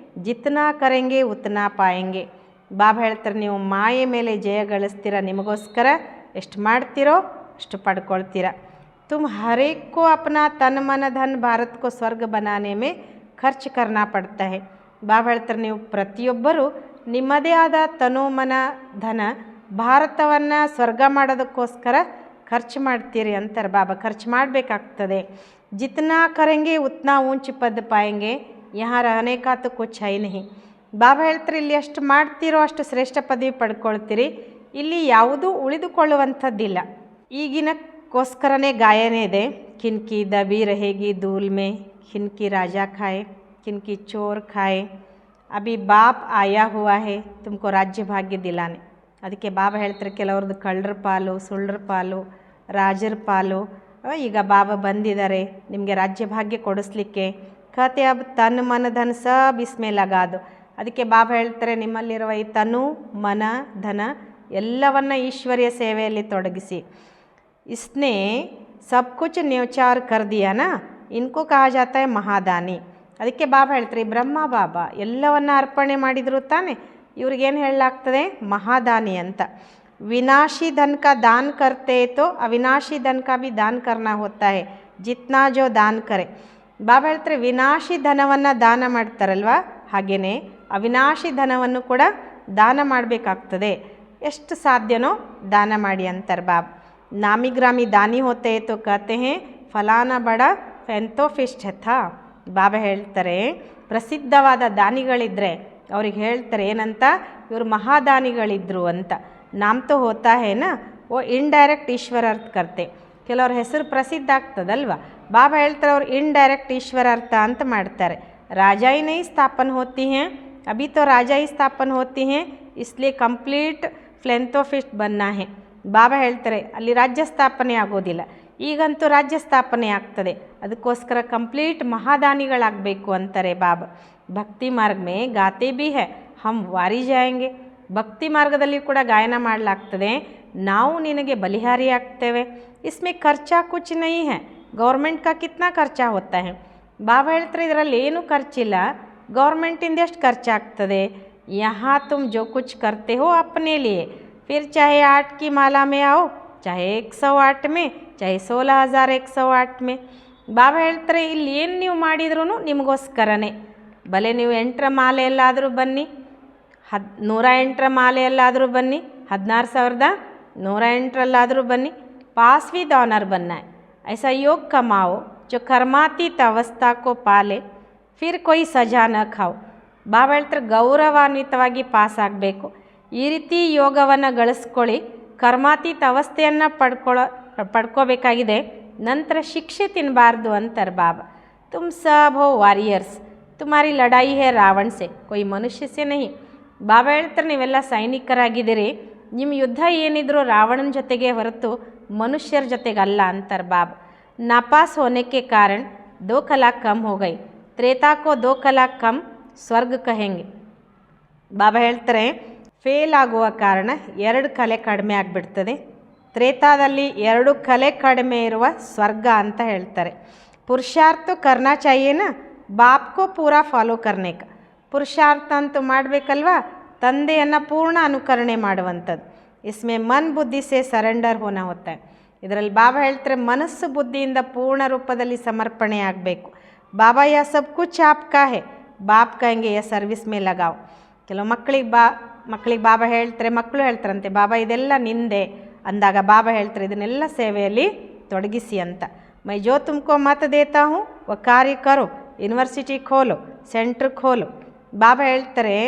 A: ಜಿತ್ನಾ ಕರೆಂಗೆ ಉತ್ನಾ ಪಾಯಂಗೆ. ಬಾಬಾ ಹೇಳ್ತಾರೆ ನೀವು ಮಾಯೆ ಮೇಲೆ ಜಯ ಗಳಿಸ್ತೀರ, ನಿಮಗೋಸ್ಕರ ಎಷ್ಟು ಮಾಡ್ತೀರೋ ಅಷ್ಟು ಪಡ್ಕೊಳ್ತೀರ. तुम हर एक को अपना तन मन धन भारत को स्वर्ग बनाने में ಖರ್ಚ್ करना पड़ता है. ಬಾಬಾ ಹೇಳ್ತಾರೆ ನೀವು ಪ್ರತಿಯೊಬ್ಬರು ನಿಮ್ಮದೇ ಆದ ತನು ಮನ ಧನ ಭಾರತವನ್ನು ಸ್ವರ್ಗ ಮಾಡೋದಕ್ಕೋಸ್ಕರ ಖರ್ಚು ಮಾಡ್ತೀರಿ ಅಂತಾರೆ ಬಾಬಾ. ಖರ್ಚು ಮಾಡಬೇಕಾಗ್ತದೆ. ಜಿತ್ನಾ ಕರೆಂಗೆ ಉತ್ನಾ ಊಂಚ್ ಪದ್ ಪಾಯಂಗೆ ಯಹಾ ರಹನೆ ಕಾ ತೋ ಕುಚ್ ಹೈ ನಹಿ. ಬಾಬಾ ಹೇಳ್ತಾರೆ ಇಲ್ಲಿ ಎಷ್ಟು ಮಾಡ್ತೀರೋ ಅಷ್ಟು ಶ್ರೇಷ್ಠ ಪದವಿ ಪಡ್ಕೊಳ್ತೀರಿ, ಇಲ್ಲಿ ಯಾವುದೂ ಉಳಿದುಕೊಳ್ಳುವಂಥದ್ದಿಲ್ಲ. ಈಗಿನಕ್ಕೋಸ್ಕರನೇ ಗಾಯನೇ ಇದೆ, ಖಿನ್ಕಿ ದಬಿ रहेगी धूल में, ಖಿನ್ಕಿ राजा खाए, ಖಿನ್ಕಿ चोर खाए, ಅಭಿ ಬಾಪ್ ಆಯಾ ಹುವಾ ಹೇ ತುಮಕೋ ರಾಜ್ಯ ಭಾಗ್ಯ ದಿಲಾನೆ. ಅದಕ್ಕೆ ಬಾಬಾ ಹೇಳ್ತಾರೆ ಕೆಲವ್ರದ್ದು ಕಳ್ಳರ ಪಾಲು, ಸುಳ್ಳರ ಪಾಲು, ರಾಜರ ಪಾಲು. ಈಗ ಬಾಬಾ ಬಂದಿದ್ದಾರೆ ನಿಮಗೆ ರಾಜ್ಯ ಭಾಗ್ಯ ಕೊಡಿಸ್ಲಿಕ್ಕೆ. ಕತೆ ಅಬ್ ತನ್ ಮನ ಧನ ಸಬ್ ಇಸ್ಮೇ ಲಗಾದು. ಅದಕ್ಕೆ ಬಾಬಾ ಹೇಳ್ತಾರೆ ನಿಮ್ಮಲ್ಲಿರುವ ಈ ತನು ಮನ ಧನ ಎಲ್ಲವನ್ನ ಈಶ್ವರ್ಯ ಸೇವೆಯಲ್ಲಿ ತೊಡಗಿಸಿ. ಇಸ್ನೇ ಸಬ್ ಕುಚ್ ನ್ಯೋಚಾರ್ ಕರ್ ದಿಯಾ ನಾ, ಇನ್ಕೋ ಕಹಾ ಜಾತಾ ಹೈ ಮಹಾದಾನಿ. ಅದಕ್ಕೆ ಬಾಬಾ ಹೇಳ್ತಾರೆ ಬ್ರಹ್ಮ ಬಾಬಾ ಎಲ್ಲವನ್ನ ಅರ್ಪಣೆ ಮಾಡಿದರು ತಾನೆ, ಇವ್ರಿಗೇನು ಹೇಳಲಾಗ್ತದೆ ಮಹಾದಾನಿ ಅಂತ. ವಿನಾಶಿ ಧನ್ ಕಾ ದಾನ್ ಕರ್ತೆ ತೋ ಅವಿನಾಶಿ ಧನ್ ಕಾ ಭಿ ದಾನ್ ಕರ್ನಾ ಹೋತಾ ಹೈ, ಜಿತ್ನಾ ಜೋ ದಾನ್ ಕರೆ. ಬಾಬಾ ಹೇಳ್ತಾರೆ ವಿನಾಶಿ ಧನವನ್ನು ದಾನ ಮಾಡ್ತಾರಲ್ವ, ಹಾಗೆಯೇ ಅವಿನಾಶಿ ಧನವನ್ನು ಕೂಡ ದಾನ ಮಾಡಬೇಕಾಗ್ತದೆ. ಎಷ್ಟು ಸಾಧ್ಯನೋ ದಾನ ಮಾಡಿ ಅಂತಾರೆ ಬಾಬಾ. ನಾಮಿ ಗ್ರಾಮಿ ದಾನಿ ಹೋತೆ ತೋ ಕಹತೆ ಹೇ ಫಲಾನ ಬಡ ಫೆಂತೋ ಫಿಸ್ಟ್ ಥಾ. ಬಾಬಾ ಹೇಳ್ತಾರೆ ಪ್ರಸಿದ್ಧವಾದ ದಾನಿಗಳಿದ್ದರೆ ಅವ್ರಿಗೆ ಹೇಳ್ತಾರೆ ಏನಂತ, ಇವರು ಮಹಾದಾನಿಗಳಿದ್ದರು ಅಂತ. ನಾಮ್ ತೋ ಹೋತಾ ಹೇನ ಓ ಇಂಡೈರೆಕ್ಟ್ ಈಶ್ವರ ಅರ್ಥ ಕರ್ತೆ. ಕೆಲವ್ರ ಹೆಸರು ಪ್ರಸಿದ್ಧ ಆಗ್ತದಲ್ವ, ಬಾಬಾ ಹೇಳ್ತಾರೆ ಅವ್ರು ಇಂಡೈರೆಕ್ಟ್ ಈಶ್ವರ ಅರ್ಥ ಅಂತ ಮಾಡ್ತಾರೆ. ರಾಜಾ ಹಿ ನಹೀ ಸ್ಥಾಪನ್ ಹೋತಿ ಹೇ, ಅಭಿ ತೋ ರಾಜಾ ಹಿ ಸ್ಥಾಪನ್ ಹೋತಿ ಹೇ, ಇಸ್ಲಿಯೇ ಕಂಪ್ಲೀಟ್ ಫ್ಲೆಂಥೋಫಿಸ್ಟ್ ಬನ್ನ ಹೇ. ಬಾಬಾ ಹೇಳ್ತಾರೆ ಅಲ್ಲಿ ರಾಜ್ಯ ಸ್ಥಾಪನೆ ಆಗೋದಿಲ್ಲ, ಈಗಂತೂ ರಾಜ್ಯ ಸ್ಥಾಪನೆ ಆಗ್ತದೆ, ಅದಕ್ಕೋಸ್ಕರ ಕಂಪ್ಲೀಟ್ ಮಹಾದಾನಿಗಳಾಗಬೇಕು ಅಂತಾರೆ ಬಾಬಾ. ಭಕ್ತಿ ಮಾರ್ಗ ಮೇ ಗಾತೆ ಭಿ ಹೈ ಹಮ್ ವಾರಿ ಜಾಯಂಗೆ. ಭಕ್ತಿ ಮಾರ್ಗದಲ್ಲಿ ಕೂಡ ಗಾಯನ ಮಾಡಲಾಗ್ತದೆ, ನಾವು ನಿನಗೆ ಬಲಿಹಾರಿ ಆಗ್ತೇವೆ. ಇಸ್ಮೇ ಖರ್ಚಾ ಕುಚ್ ನಹೀ ಹೈ, ಗೌರ್ಮೆಂಟ್ ಕಾ ಕಿತ್ನಾ ಖರ್ಚಾ ಹೋತಾ ಹೈ. ಬಾಬಾ ಹೇಳ್ತಾರೆ ಇದರಲ್ಲಿ ಏನೂ ಖರ್ಚಿಲ್ಲ, ಗೌರ್ಮೆಂಟಿಂದ ಎಷ್ಟು ಖರ್ಚಾಗ್ತದೆ. ಯಹಾ ತುಮ್ ಜೋ ಕುಚ್ ಕರ್ತೆ ಹೋ ಅಪ್ನೆ ಲಿಯೇ, ಫಿರ್ ಚಾಹೆ 8 की माला में आओ, चाहे 108 में, चाहे 16,108 में. ಬಾಬಾ ಹೇಳ್ತಾರೆ ಇಲ್ಲಿ ಏನು ನೀವು ಮಾಡಿದ್ರೂ ನಿಮಗೋಸ್ಕರನೇ. ಭಲೆ ನೀವು 8ರ ಮಾಲೆಯಲ್ಲಾದರೂ ಬನ್ನಿ, 108ರ ಮಾಲೆಯಲ್ಲಾದರೂ ಬನ್ನಿ, 16,108ರಲ್ಲಾದರೂ ಬನ್ನಿ, ಪಾಸ್ ವಿದ್ ಆನರ್ ಬನ್ನ है. ऐसा योग कमाओ जो कर्मातीत अवस्था को पाले, फिर कोई सजा न खाओ. ಬಾಬಾ ಹೇಳ್ತಾರೆ ಗೌರವಾನ್ವಿತವಾಗಿ ಪಾಸ್ ಆಗಬೇಕು. ಈ ರೀತಿ ಯೋಗವನ್ನು ಗಳಿಸ್ಕೊಳ್ಳಿ, ಕರ್ಮಾತೀತ ಅವಸ್ಥೆಯನ್ನು ಪಡ್ಕೋಬೇಕಾಗಿದೆ, ನಂತರ ಶಿಕ್ಷೆ ತಿನ್ನಬಾರ್ದು ಅಂತಾರೆ ಬಾಬಾ. ತುಮ್ ಸಬ್ ಹೋ ವಾರಿಯರ್ಸ್, ತುಮಾರಿ ಲಡಾಯಿ ಹೇ ರಾವಣ ಸೆ, ಕೊಯ್ ಮನುಷ್ಯ ಸೆ ನಹಿ. ಬಾಬಾ ಹೇಳ್ತಾರೆ ನೀವೆಲ್ಲ ಸೈನಿಕರಾಗಿದ್ದೀರಿ, ನಿಮ್ಮ ಯುದ್ಧ ಏನಿದ್ರು ರಾವಣನ ಜೊತೆಗೆ ಹೊರತು ಮನುಷ್ಯರ ಜೊತೆಗೆ ಅಲ್ಲ ಅಂತಾರೆ ಬಾಬಾ. ನಾಪಾಸ್ ಹೋನೆಕ್ಕೆ ಕಾರಣ 2 ಕಲಾ ಕಮ್ ಹೋ ಗೈ, ತ್ರೇತಾ ಕೋ 2 ಕಲಾ ಕಮ್ ಸ್ವರ್ಗ ಕಹೆಂಗೆ. ಬಾಬಾ ಹೇಳ್ತಾರೆ ಫೇಲ್ ಆಗುವ ಕಾರಣ 2 ಕಲೆ ಕಡಿಮೆ ಆಗಿಬಿಡ್ತದೆ, ತ್ರೇತಾದಲ್ಲಿ 2 ಕಲೆ ಕಡಿಮೆ ಇರುವ ಸ್ವರ್ಗ ಅಂತ ಹೇಳ್ತಾರೆ. ಪುರುಷಾರ್ಥ ಕರ್ನಾ ಚಾಹಿಯೇನ, ಬಾಪ್ಕೋ ಪೂರಾ ಫಾಲೋ ಕರ್ನೆ ಕಾ. ಪುರುಷಾರ್ಥ ಅಂತೂ ಮಾಡಬೇಕಲ್ವ, ತಂದೆಯನ್ನು ಪೂರ್ಣ ಅನುಕರಣೆ ಮಾಡುವಂಥದ್ದು. इसमें मन बुद्धि से सरेंडर होना होता है। ಇದರಲ್ಲಿ ಬಾಬಾ ಹೇಳ್ತಾರೆ ಮನಸ್ಸು ಬುದ್ಧಿಯಿಂದ ಪೂರ್ಣ ರೂಪದಲ್ಲಿ ಸಮರ್ಪಣೆ ಆಗಬೇಕು. ಬಾಬಾ ಯಾ ಸಬ್ ಕುಚ್ ಆಪ್ಕಾ ಹೇ, ಬಾಪ್ ಕಹೆಂಗೆ ಯಾ ಸರ್ವಿಸ್ ಮೇ ಲಗಾವ್. ಕೆಲವು ಮಕ್ಕಳಿಗೆ ಬಾಬಾ ಹೇಳ್ತಾರೆ, ಮಕ್ಕಳು ಹೇಳ್ತಾರಂತೆ ಬಾಬಾ ಇದೆಲ್ಲ ನಿಂದೆ ಅಂದಾಗ ಬಾಬಾ ಹೇಳ್ತಾರೆ ಇದನ್ನೆಲ್ಲ ಸೇವೆಯಲ್ಲಿ ತೊಡಗಿಸಿ ಅಂತ. ಮೈ ಜೋ ತುಮಕೋ ಮತ ದೇತಾ ಹೂँ ವ ಕಾರ್ಯ ಕರೋ, ಯೂನಿವರ್ಸಿಟಿ ಖೋಲೋ, ಸೆಂಟ್ರ್ ಖೋಲೋ. ಬಾಬಾ ಹೇಳ್ತಾರೆ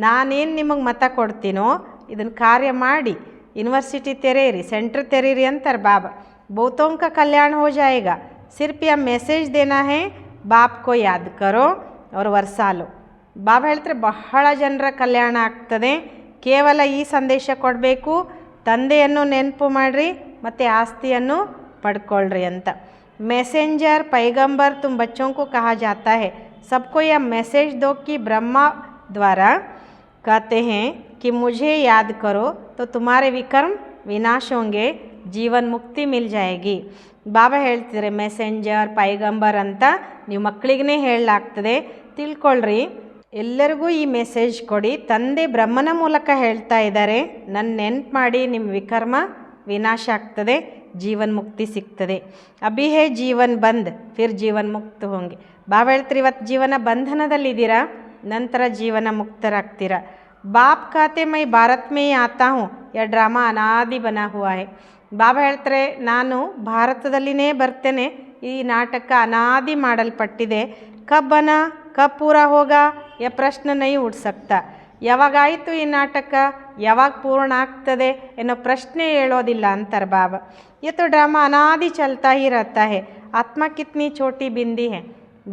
A: ನಾನೇನು ನಿಮಗೆ ಮತ ಕೊಡ್ತೀನೋ ಇದನ್ನು ಕಾರ್ಯ ಮಾಡಿ, यूनिवर्सिटी तेरेरी, सेंटर तेरेरी अंतर बाबा बहुतों का कल्याण हो जाएगा. सिर्फ यह मैसेज देना है, बाप को याद करो और वर्षा लो. ಬಾಬಾ ಹೇಳ್ತಾರೆ ಬಹಳ ಜನರ ಕಲ್ಯಾಣ ಆಗ್ತದೆ, ಕೇವಲ ಈ ಸಂದೇಶ ಕೊಡಬೇಕು, ತಂದೆಯನ್ನು ನೆನಪು ಮಾಡಿರಿ ಮತ್ತು ಆಸ್ತಿಯನ್ನು ಪಡ್ಕೊಳ್ರಿ ಅಂತ. मैसेंजर पैगंबर तुम बच्चों को कहा जाता है, सबको यह मैसेज दो कि ब्रह्मा द्वारा कहते हैं कि मुझे याद करो तो तुम्हारे विकर्म विनाश होंगे, जीवन मुक्ति मिल जाएगी. ಬಾಬಾ ಹೇಳ್ತಿದ್ದಾರೆ ಮೆಸೆಂಜರ್ ಪೈಗಂಬರ್ ಅಂತ ನೀವು ಮಕ್ಕಳಿಗೇ ಹೇಳಲಾಗ್ತದೆ, ತಿಳ್ಕೊಳ್ರಿ. ಎಲ್ಲರಿಗೂ ಈ ಮೆಸೇಜ್ ಕೊಡಿ, ತಂದೆ ಬ್ರಹ್ಮನ ಮೂಲಕ ಹೇಳ್ತಾ ಇದ್ದಾರೆ, ನನ್ನ ನೆನ್ಪು ಮಾಡಿ ನಿಮ್ಮ ವಿಕರ್ಮ ವಿನಾಶ ಆಗ್ತದೆ, ಜೀವನ್ ಮುಕ್ತಿ ಸಿಗ್ತದೆ. ಅಭಿ ಹೇ ಜೀವನ್ ಬಂದ್ ಫಿರ್ ಜೀವನ್ ಮುಕ್ತ ಹೋಂಗೆ. ಬಾಬಾ ಹೇಳ್ತಾರೆ ಇವತ್ತು ಜೀವನ ಬಂಧನದಲ್ಲಿದ್ದೀರಾ, ನಂತರ ಜೀವನ ಮುಕ್ತರಾಗ್ತೀರಾ. बाप कहते मैं भारत में ही आता हूँ, यह ड्रामा अनादि बना हुआ है. ಬಾಬಾ ಹೇಳ್ತಾರೆ ನಾನು ಭಾರತದಲ್ಲಿನೇ ಬರ್ತೇನೆ, ಈ ನಾಟಕ ಅನಾದಿ ಮಾಡಲ್ಪಟ್ಟಿದೆ. ಕಬ್ ಬನ ಕಬ್ ಪೂರಾ ಹೋಗಾ ಯ ಪ್ರಶ್ನೆ ನೈ ಉಠ ಸಕ್ತಾ. ಯಾವಾಗಾಯಿತು ಈ ನಾಟಕ, ಯಾವಾಗ ಪೂರ್ಣ ಆಗ್ತದೆ ಅನ್ನೋ ಪ್ರಶ್ನೆ ಹೇಳೋದಿಲ್ಲ ಅಂತಾರೆ ಬಾಬಾ. ये तो ड्रामा अनादि चलता ही रहता है, आत्मा कितनी छोटी बिंदी है.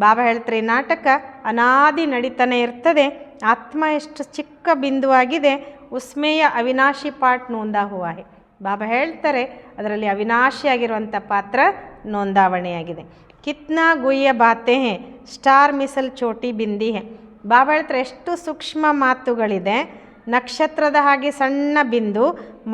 A: ಬಾಬಾ ಹೇಳ್ತಾರೆ ಈ ನಾಟಕ ಅನಾದಿ ನಡೀತಾನೆ ಇರ್ತದೆ, ಆತ್ಮ ಎಷ್ಟು ಚಿಕ್ಕ ಬಿಂದುವಾಗಿದೆ, ಉಸ್ಮೇಯ ಅವಿನಾಶಿ ಪಾಠ ನೋಂದಾ ಹುವಾ ಹೇ. ಬಾಬಾ ಹೇಳ್ತಾರೆ ಅದರಲ್ಲಿ ಅವಿನಾಶಿಯಾಗಿರುವಂಥ ಪಾತ್ರ ನೋಂದಾವಣೆಯಾಗಿದೆ. ಕಿತ್ನಾ ಗುಯ್ಯ ಬಾತೆ ಹೇ ಸ್ಟಾರ್ ಮಿಸಲ್ ಚೋಟಿ ಬಿಂದಿ ಹೇ. ಬಾಬಾ ಹೇಳ್ತಾರೆ ಎಷ್ಟು ಸೂಕ್ಷ್ಮ ಮಾತುಗಳಿದೆ, ನಕ್ಷತ್ರದ ಹಾಗೆ ಸಣ್ಣ ಬಿಂದು.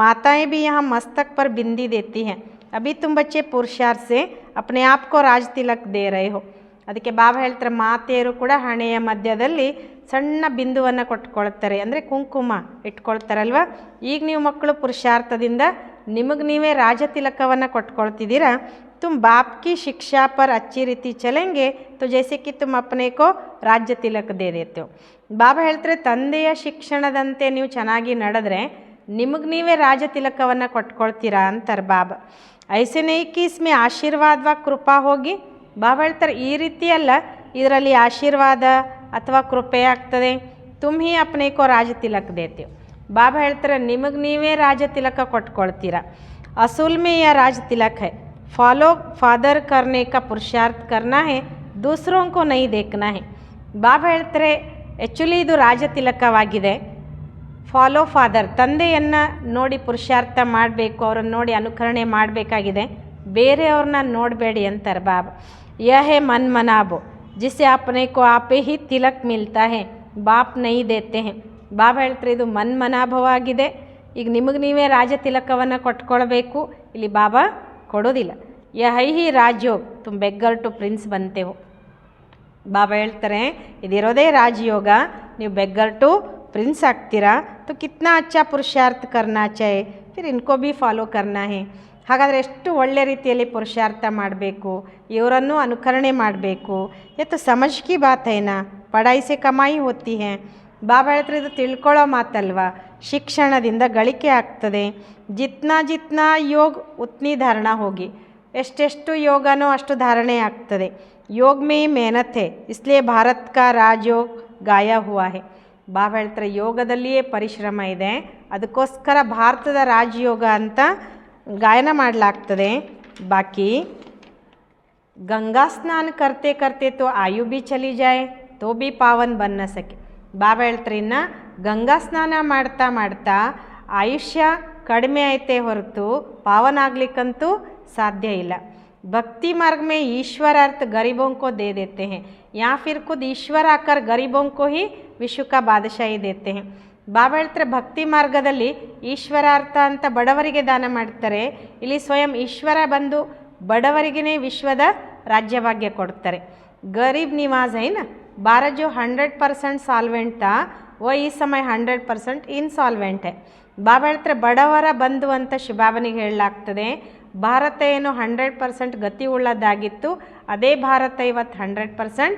A: ಮಾತಾएं भी यहाँ मस्तक पर बिंदी देती हैं. अभी तुम बच्चे पुरुषार्थ से अपने आप को राज तिलक दे रहे हो. ಅದಕ್ಕೆ ಬಾಬಾ ಹೇಳ್ತಾರೆ ಮಾತೆಯರು ಕೂಡ ಹಣೆಯ ಮಧ್ಯದಲ್ಲಿ ಸಣ್ಣ ಬಿಂದುವನ್ನು ಕೊಟ್ಕೊಳ್ತಾರೆ, ಅಂದರೆ ಕುಂಕುಮ ಇಟ್ಕೊಳ್ತಾರಲ್ವ. ಈಗ ನೀವು ಮಕ್ಕಳು ಪುರುಷಾರ್ಥದಿಂದ ನಿಮಗೆ ನೀವೇ ರಾಜ ತಿಲಕವನ್ನು ಕೊಟ್ಕೊಳ್ತಿದ್ದೀರಾ. तुम बाप की शिक्षा पर अच्छी रीति चलेंगे तो जैसे कि तुम अपने को राज्य तिलक दे देते हो. ಬಾಬಾ ಹೇಳ್ತಾರೆ ತಂದೆಯ ಶಿಕ್ಷಣದಂತೆ ನೀವು ಚೆನ್ನಾಗಿ ನಡೆದ್ರೆ ನಿಮಗೆ ನೀವೇ ರಾಜ ತಿಲಕವನ್ನು ಕೊಟ್ಕೊಳ್ತೀರಾ ಅಂತಾರೆ ಬಾಬಾ. ಐಸೆ ನೈ ಕಿ ಇಸ್ಮೇ ಆಶೀರ್ವಾದ ವ ಕೃಪಾ ಹೋಗಿ. ಬಾಬಾ ಹೇಳ್ತಾರೆ ಈ ರೀತಿ ಅಲ್ಲ, ಇದರಲ್ಲಿ ಆಶೀರ್ವಾದ ಅಥವಾ ಕೃಪೆ ಆಗ್ತದೆ. ತುಮ್ ಹಿ ಅಪ್ನೆ ಕೋ ರಾಜ ತಿಲಕ್ ದೇತೆ. ಬಾಬಾ ಹೇಳ್ತಾರೆ ನಿಮಗೆ ನೀವೇ ರಾಜ ತಿಲಕ ಕೊಟ್ಕೊಳ್ತೀರಾ. ಅಸೂಲ್ ಮೇ ಯಾ ರಾಜ ತಿಲಕ್ ಹೈ, फॉलो फादर करने का पुरुषार्थ करना है, दूसरों को नहीं देखना है. ಬಾಬಾ ಹೇಳ್ತಾರೆ ಆ್ಯಕ್ಚುಲಿ ಇದು ರಾಜ ತಿಲಕವಾಗಿದೆ. ಫಾಲೋ ಫಾದರ್ ತಂದೆಯನ್ನು ನೋಡಿ ಪುರುಷಾರ್ಥ ಮಾಡಬೇಕು, ಅವರನ್ನು ನೋಡಿ ಅನುಕರಣೆ ಮಾಡಬೇಕಾಗಿದೆ, ಬೇರೆಯವ್ರನ್ನ ನೋಡಬೇಡಿ ಅಂತಾರೆ ಬಾಬಾ. यह है मन मनाबो जिसे अपने को आपे ही तिलक मिलता है, बाप नहीं देते हैं. ಬಾಬಾ ಹೇಳ್ತಾರೆ ಇದು ಮನ್ ಮನಾಭವ ಆಗಿದೆ. ಈಗ ನಿಮಗೆ ನೀವೇ ರಾಜ ತಿಲಕವನ್ನು ಕೊಟ್ಕೊಳ್ಬೇಕು, ಇಲ್ಲಿ ಬಾಬಾ ಕೊಡೋದಿಲ್ಲ. ಯಹ ಹಿ ರಾಜಯೋಗ ತುಮ್ ಬೆಗ್ಗರ್ ಟು ಪ್ರಿನ್ಸ್ ಬಂತೆ ಹೋ. ಬಾಬಾ ಹೇಳ್ತಾರೆ ಇದಿರೋದೇ ರಾಜಯೋಗ, ನೀವು ಬೆಗ್ಗರ್ ಟು ಪ್ರಿನ್ಸ್ ಆಗ್ತೀರಾ. तो कितना अच्छा पुरुषार्थ करना चाहिए, फिर इनको भी फॉलो करना है. ಹಾಗಾದರೆ ಎಷ್ಟು ಒಳ್ಳೆ ರೀತಿಯಲ್ಲಿ ಪುರುಷಾರ್ಥ ಮಾಡಬೇಕು, ಇವರನ್ನು ಅನುಕರಣೆ ಮಾಡಬೇಕು. ಎತ್ತು ಸಮಜ್ ಕಿ ಬಾತ್ ಹೈನಾ, ಪಢಾಯಿ ಸೆ ಕಮಾಯಿ ಹೋತಿ ಹೇ. ಬಾಬಾ ಹೇಳ್ತಾರೆ ಇದು ತಿಳ್ಕೊಳ್ಳೋ ಮಾತಲ್ವಾ, ಶಿಕ್ಷಣದಿಂದ ಗಳಿಕೆ ಆಗ್ತದೆ. ಜಿತ್ನಾ ಜಿತ್ನಾ ಯೋಗ ಉತ್ನಿ ಧಾರಣಾ ಹೋಗಿ, ಎಷ್ಟೆಷ್ಟು ಯೋಗನೋ ಅಷ್ಟು ಧಾರಣೆ ಆಗ್ತದೆ. ಯೋಗ ಮೇ ಮೆಹನತ್ ಹೇ, ಇಸ್ಲಿಯೇ ಭಾರತ್ ಕಾ ರಾಜಯೋಗ ಗಾಯ ಹುವಾ ಹೇ. ಬಾಬಾ ಹೇಳ್ತಾರೆ ಯೋಗದಲ್ಲಿಯೇ ಪರಿಶ್ರಮ ಇದೆ, ಅದಕ್ಕೋಸ್ಕರ ಭಾರತದ ರಾಜಯೋಗ ಅಂತ ಗಾಯನ ಮಾಡಲಾಗ್ತದೆ. ಬಾಕಿ ಗಂಗಾ ಸ್ನಾನ ಕರ್ತೆ ಕರ್ತೆ ತೋ ಆಯು ಬಿ ಚಲಿ ಜಾಯ್ ತೋ ಬಿ ಪಾವನ್ ಬನ್ನ ಸಕೆ. ಬಾಬಾ ಹೇಳ್ತಾರೆ ಇನ್ನು ಗಂಗಾ ಸ್ನಾನ ಮಾಡ್ತಾ ಮಾಡ್ತಾ ಆಯುಷ್ಯ ಕಡಿಮೆ ಐತೆ ಹೊರತು ಪಾವನ ಆಗ್ಲಿಕ್ಕಂತೂ ಸಾಧ್ಯ ಇಲ್ಲ. भक्ति मार्ग में ईश्वर अर्थ गरीबों को दे देते हैं, या फिर खुद ईश्वर आकर गरीबों को ही विश्व का बादशाही देते हैं. ಬಾಬಾ ಹೇಳ್ತಾರೆ ಭಕ್ತಿ ಮಾರ್ಗದಲ್ಲಿ ಈಶ್ವರಾರ್ಥ ಅಂತ ಬಡವರಿಗೆ ದಾನ ಮಾಡ್ತಾರೆ, ಇಲ್ಲಿ ಸ್ವಯಂ ಈಶ್ವರ ಬಂದು ಬಡವರಿಗೇ ವಿಶ್ವದ ರಾಜ್ಯಭಾಗ್ಯ ಕೊಡ್ತಾರೆ. ಗರೀಬ್ ನಿವಾಜ್ ಐನ ಬಾರ ಜೋ 100% साल्वेंट था वो ಈ समय 100% ಇನ್ಸಾಲ್ವೆಂಟ್ है. ಬಾಬಾ ಹೇಳ್ತಾರೆ ಬಡವರ ಬಂಧು ಅಂತ ಶಿವಬಾಬನಿಗೆ ಹೇಳಲಾಗ್ತದೆ. ಭಾರತ ಏನು 100% ಗತಿ ಉಳ್ಳದ್ದಾಗಿತ್ತು, ಅದೇ ಭಾರತ ಇವತ್ತು 100%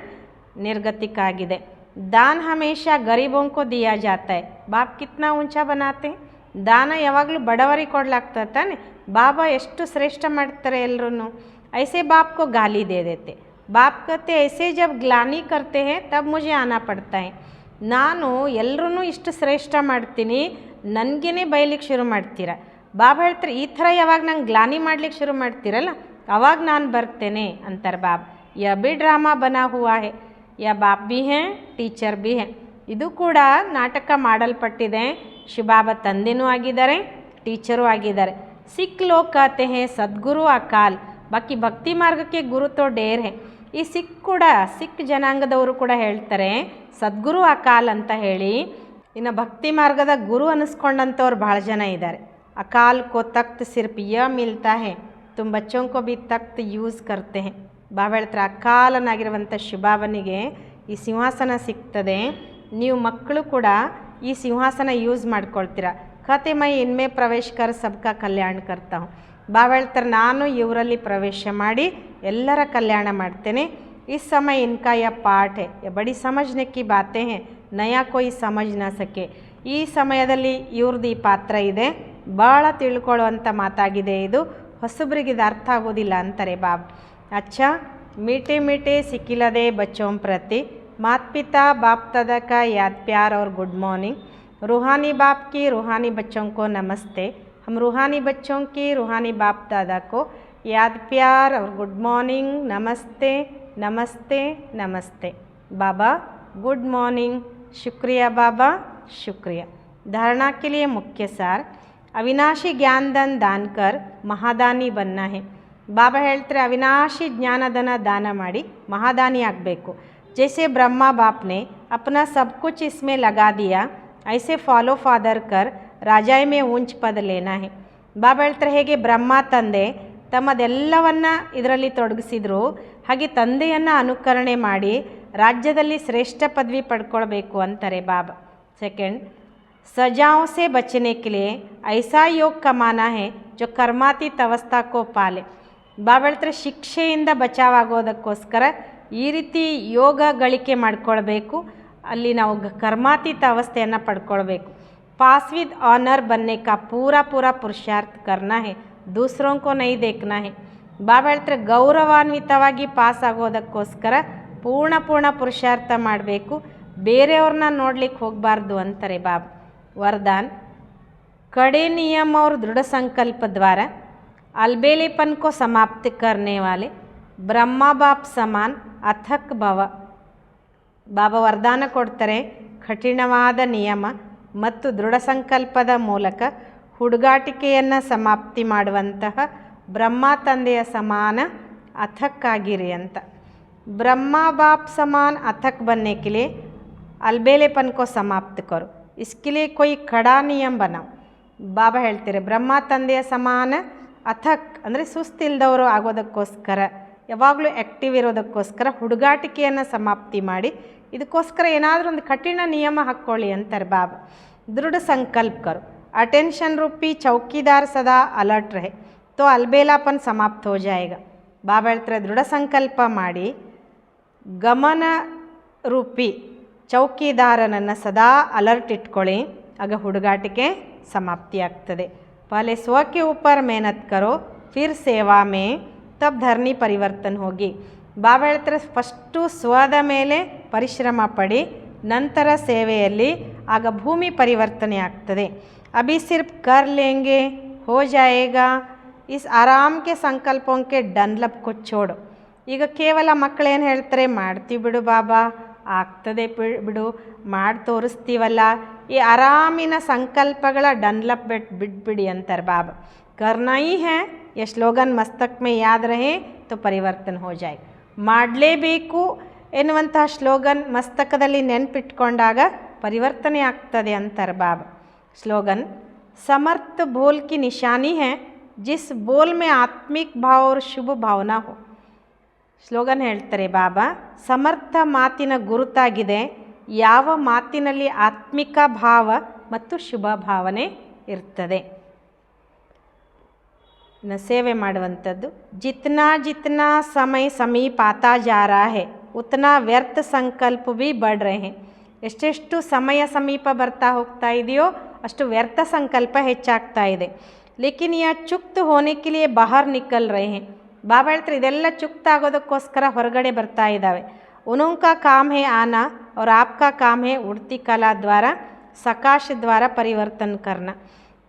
A: ನಿರ್ಗತಿಕಾಗಿದೆ. दान हमेशा गरीबों को दिया जाता है. बाप कितना ऊंचा बनाते हैं. दान ಯಾವಾಗಲೂ ಬಡವರಿಗೆ ಕೊಡಲಾಗ್ತದೆ ತಾನೆ. बाबा ಎಷ್ಟು ಶ್ರೇಷ್ಠ ಮಾಡ್ತಾರೆ ಎಲ್ಲರೂ. ऐसे बाप को गाली दे देते. बाप कहते ऐसे जब ग्लानी करते हैं तब मुझे आना पड़ता है. ನಾನು ಎಲ್ಲರೂ ಇಷ್ಟು ಶ್ರೇಷ್ಠ ಮಾಡ್ತೀನಿ, ನನಗೇ ಬೈಲಿಕ್ಕೆ ಶುರು ಮಾಡ್ತೀರಾ. ಬಾಬಾ ಹೇಳ್ತಾರೆ ಈ ಥರ ಯಾವಾಗ ನಂಗೆ ಗ್ಲಾನಿ ಮಾಡ್ಲಿಕ್ಕೆ ಶುರು ಮಾಡ್ತೀರಲ್ಲ ಅವಾಗ ನಾನು ಬರ್ತೇನೆ ಅಂತಾರೆ ಬಾಬಾ. ಯ ಬಿ ಡ್ರಾಮಾ ಬನಾ ಹುವಾ ಹೇ, ಯ Baap B A teacher B A. ಇದು ಕೂಡ ನಾಟಕ ಮಾಡಲ್ಪಟ್ಟಿದೆ. ಶಿವಬಾಬಾ ತಂದೆನೂ ಆಗಿದ್ದಾರೆ, ಟೀಚರೂ ಆಗಿದ್ದಾರೆ. ಸಿಖ್ ಲೋಗ್ ಕಹತೆ ಹೇ ಸದ್ಗುರು ಅಕಾಲ್, ಬಾಕಿ ಭಕ್ತಿ ಮಾರ್ಗಕ್ಕೆ ಗುರು ತೋ ಡೇರ್ ಹೇ. ಈ ಸಿಖ್ ಕೂಡ, ಸಿಖ್ ಜನಾಂಗದವರು ಕೂಡ ಹೇಳ್ತಾರೆ ಸದ್ಗುರು ಅಕಾಲ್ ಅಂತ ಹೇಳಿ. ಇನ್ನು ಭಕ್ತಿ ಮಾರ್ಗದ ಗುರು ಅನ್ನಿಸ್ಕೊಂಡಂಥವ್ರು ಭಾಳ ಜನ ಇದ್ದಾರೆ. ಅಕಾಲ್ ಕೋ ತಖ್ತ್ ಸಿರ್ಫ್ ಯ ಮಿಲ್ತಾ ಹೇ, ತುಮ್ ಬಚ್ಚೋಂ ಕೋ ಬಿ ತಖ್ತ್ ಯೂಸ್ ಕರ್ತೆ ಹೇ. ಬಾಬಾ ಹೇಳ್ತಾರೆ ಅಕಾಲನಾಗಿರುವಂಥ ಶಿವಬಾಬನಿಗೆ ಈ ಸಿಂಹಾಸನ ಸಿಗ್ತದೆ, ನೀವು ಮಕ್ಕಳು ಕೂಡ ಈ ಸಿಂಹಾಸನ ಯೂಸ್ ಮಾಡ್ಕೊಳ್ತೀರ. ಖಾತೆ ಮೈ ಇನ್ಮೇ ಪ್ರವೇಶ ಕರ್ ಸಬ್ಕಾ ಕಲ್ಯಾಣ ಕರ್ತಾ ಹೂँ. ಬಾಬಾ ಹೇಳ್ತಾರೆ ನಾನು ಇವರಲ್ಲಿ ಪ್ರವೇಶ ಮಾಡಿ ಎಲ್ಲರ ಕಲ್ಯಾಣ ಮಾಡ್ತೇನೆ. इस समय इनका यह पाठ है, यह बड़ी समझने की बातें हैं, नया कोई समझ ना सके. ಈ ಸಮಯದಲ್ಲಿ ಇವ್ರದ್ದು ಈ ಪಾತ್ರ ಇದೆ, ಭಾಳ ತಿಳ್ಕೊಳ್ಳುವಂಥ ಮಾತಾಗಿದೆ ಇದು, ಹೊಸಬ್ರಿಗೆ ಇದು ಅರ್ಥ ಆಗೋದಿಲ್ಲ ಅಂತಾರೆ ಬಾಬಾ. अच्छा मीठे मीठे सिकिलदे बच्चों प्रति माता पिता बाप दादा का याद प्यार और गुड मॉर्निंग. रूहानी बाप की रूहानी बच्चों को नमस्ते. हम रूहानी बच्चों की रूहानी बाप दादा को याद प्यार और गुड मॉर्निंग, नमस्ते नमस्ते नमस्ते. बाबा गुड मॉर्निंग. शुक्रिया बाबा, शुक्रिया. धारणा के लिए मुख्य सार, अविनाशी ज्ञानदान दान कर महादानी बनना है. ಬಾಬಾ ಹೇಳ್ತಾರೆ ಅವಿನಾಶಿ ಜ್ಞಾನಧನ ದಾನ ಮಾಡಿ ಮಹಾದಾನಿ ಆಗಬೇಕು. जैसे ब्रह्मा बाप ने अपना सब कुछ इसमें लगा दिया, ऐसे फॉलो फादर कर ರಾಜಾಯ್ ಮೇ ಊಂಚ್ ಪದ ಲೇನಾ ಹೇ. ಬಾಬಾ ಹೇಳ್ತಾರೆ ಹೇಗೆ ಬ್ರಹ್ಮ ತಂದೆ ತಮ್ಮದೆಲ್ಲವನ್ನು ಇದರಲ್ಲಿ ತೊಡಗಿಸಿದ್ರು, ಹಾಗೆ ತಂದೆಯನ್ನು ಅನುಕರಣೆ ಮಾಡಿ ರಾಜ್ಯದಲ್ಲಿ ಶ್ರೇಷ್ಠ ಪದವಿ ಪಡ್ಕೊಳ್ಬೇಕು ಅಂತಾರೆ ಬಾಬಾ. ಸೆಕೆಂಡ್, सजाओं से बचने के लिए ऐसा योग कमाना है जो कर्मातीत अवस्था को पाले. ಬಾಬಾ ಹೇಳ್ತಾರೆ ಶಿಕ್ಷೆಯಿಂದ ಬಚಾವಾಗೋದಕ್ಕೋಸ್ಕರ ಈ ರೀತಿ ಯೋಗ ಗಳಿಕೆ ಮಾಡ್ಕೊಳ್ಬೇಕು, ಅಲ್ಲಿ ನಾವು ಕರ್ಮಾತೀತ ಅವಸ್ಥೆಯನ್ನು ಪಡ್ಕೊಳ್ಬೇಕು. पास विद ऑनर बनने का पूरा पूरा पुरुषार्थ करना है, दूसरों को नहीं देखना है. ಬಾಬಾ ಹೇಳ್ತಾರೆ ಗೌರವಾನ್ವಿತವಾಗಿ ಪಾಸ್ ಆಗೋದಕ್ಕೋಸ್ಕರ ಪೂರ್ಣ ಪುರುಷಾರ್ಥ ಮಾಡಬೇಕು, ಬೇರೆಯವ್ರನ್ನ ನೋಡ್ಲಿಕ್ಕೆ ಹೋಗಬಾರ್ದು ಅಂತಾರೆ ಬಾಬಾ. वरदान, कड़े नियम और दृढ़ संकल्प द्वारा अलबेलेपन को समाप्त करने वाले ब्रह्मा बाप समान अथक भव. ಬಾಬಾ ವರದಾನ ಕೊಡ್ತಾರೆ ಕಠಿಣವಾದ ನಿಯಮ ಮತ್ತು ದೃಢ ಸಂಕಲ್ಪದ ಮೂಲಕ ಹುಡುಗಾಟಿಕೆಯನ್ನು ಸಮಾಪ್ತಿ ಮಾಡುವಂತಹ ಬ್ರಹ್ಮ ತಂದೆಯ ಸಮಾನ ಅಥಕ್ ಆಗಿರಿ ಅಂತ. ಬ್ರಹ್ಮ ಬಾಪ್ ಸಮಾನ್ ಅಥಕ್ बनने के लिए अलबेलेपन को समाप्त करो, इसके लिए कोई ಕಡಾ ನಿಯಮ बनाओ. ಬಾಬಾ ಹೇಳ್ತಾರೆ ಬ್ರಹ್ಮ ತಂದೆಯ ಸಮಾನ ಅಥಕ್ ಅಂದರೆ ಸುಸ್ತಿಲ್ದವರು ಆಗೋದಕ್ಕೋಸ್ಕರ, ಯಾವಾಗಲೂ ಆ್ಯಕ್ಟಿವ್ ಇರೋದಕ್ಕೋಸ್ಕರ ಹುಡುಗಾಟಿಕೆಯನ್ನು ಸಮಾಪ್ತಿ ಮಾಡಿ ಇದಕ್ಕೋಸ್ಕರ ಏನಾದರೂ ಒಂದು ಕಠಿಣ ನಿಯಮ ಹಾಕ್ಕೊಳ್ಳಿ ಅಂತಾರೆ ಬಾಬಾ. ದೃಢ ಸಂಕಲ್ಪ ಕರು, ಅಟೆನ್ಷನ್ ರೂಪಿ ಚೌಕಿದಾರ್ ಸದಾ ಅಲರ್ಟ್ ರಹೆ ತೋ ಅಲ್ಬೇಲಾಪನ್ ಸಮಾಪ್ತ ಹೋ ಜಾಯೇಗ. ಬಾಬಾ ಹೇಳ್ತಾರೆ ದೃಢ ಸಂಕಲ್ಪ ಮಾಡಿ ಗಮನ ರೂಪಿ ಚೌಕಿದಾರನನ್ನು ಸದಾ ಅಲರ್ಟ್ ಇಟ್ಕೊಳ್ಳಿ, ಆಗ ಹುಡುಗಾಟಿಕೆ ಸಮಾಪ್ತಿ ಆಗ್ತದೆ. ಪಹಲೆ ಸ್ವ ಕೆ ऊपर मेहनत करो, फिर सेवा में तब धरनी परिवर्तन होगी. ಬಾಬಾ ಹೇಳ್ತಾರೆ ಫಸ್ಟು ಸ್ವದ ಮೇಲೆ ಪರಿಶ್ರಮ ಪಡಿ, ನಂತರ ಸೇವೆಯಲ್ಲಿ, ಆಗ ಭೂಮಿ ಪರಿವರ್ತನೆ ಆಗ್ತದೆ. ಅಭಿ ಸಿರ್ಫ್ ಕರ್ ಲೇಂಗೆ ಹೋ ಜಾಯೇಗಾ, ಇಸ್ ಆರಾಮ್ ಕೆ ಸಂಕಲ್ಪೋಂ ಕೆ ಡನ್ಲಪ್ ಕೊ ಛೋಡು. ಈಗ ಕೇವಲ ಮಕ್ಕಳೇನು ಹೇಳ್ತಾರೆ ಮಾಡ್ತೀವಿ ಬಿಡು ಬಾಬಾ, ಆಗ್ತದೆ ಬಿಡು, ಮಾಡಿ ತೋರಿಸ್ತೀವಲ್ಲ, ಈ ಆರಾಮಿನ ಸಂಕಲ್ಪಗಳ ಡನ್ಲಪ್ ಬಿಟ್ಬಿಡಿ ಅಂತಾರೆ ಬಾಬಾ. करना ही है ये स्लोगन मस्तक में याद रहे तो परिवर्तन हो जाए. ಮಾಡಲೇಬೇಕು ಎನ್ನುವಂತಹ ಸ್ಲೋಗನ್ ಮಸ್ತಕದಲ್ಲಿ ನೆನಪಿಟ್ಕೊಂಡಾಗ ಪರಿವರ್ತನೆ ಆಗ್ತದೆ ಅಂತಾರೆ ಬಾಬಾ. ಸ್ಲೋಗನ್, ಸಮರ್ಥ ಬೋಲ್ ಕಿ ನಿಶಾನಿ ಹೈ ಜಿಸ್ ಬೋಲ್ ಮೇ ಆತ್ಮಿಕ್ ಭಾವ और ಶುಭ ಭಾವನಾ ಹೋ. ಸ್ಲೋಗನ್ ಹೇಳ್ತಾರೆ ಬಾಬಾ, ಸಮರ್ಥ ಮಾತಿನ ಗುರುತಾಗಿದೆ ಯಾವ ಮಾತಿನಲ್ಲಿ ಆತ್ಮಿಕ ಭಾವ ಮತ್ತು ಶುಭ ಭಾವನೆ ಇರ್ತದೆ. ಇನ್ನು ಸೇವೆ ಮಾಡುವಂಥದ್ದು. ಜಿತ್ನಾ ಜಿತ್ನಾ ಸಮಯ ಸಮೀಪ ಆತಾ ಜಾ ರಹಾ ಹೈ ಉತ್ನಾ ವ್ಯರ್ಥ ಸಂಕಲ್ಪ ಭಿ ಬಢ್ ರಹೆ ಹೈ. ಎಷ್ಟೆಷ್ಟು ಸಮಯ ಸಮೀಪ ಬರ್ತಾ ಹೋಗ್ತಾ ಇದೆಯೋ ಅಷ್ಟು ವ್ಯರ್ಥ ಸಂಕಲ್ಪ ಹೆಚ್ಚಾಗ್ತಾ ಇದೆ. ಲೇಕಿನ್ ಯಾ ಚುಕ್ತ ಹೋನೆ ಕೆ ಲಿಯೆ ಬಾಹರ್ ನಿಕಲ್ ರಹೆ ಹೈ. ಬಾಬಾ ಹೇಳ್ತಾರೆ ಇದೆಲ್ಲ ಚುಕ್ತ ಆಗೋದಕ್ಕೋಸ್ಕರ ಹೊರಗಡೆ ಬರ್ತಾ ಇದ್ದಾವೆ. ಉನೋಂಕಾ ಕಾಮ್ ಹೇ ಆನಾ और आपका काम है उड़ती कला द्वारा ಸಕಾಶ ದ್ವಾರ ಪರಿವರ್ತನ ಕರ್ನ.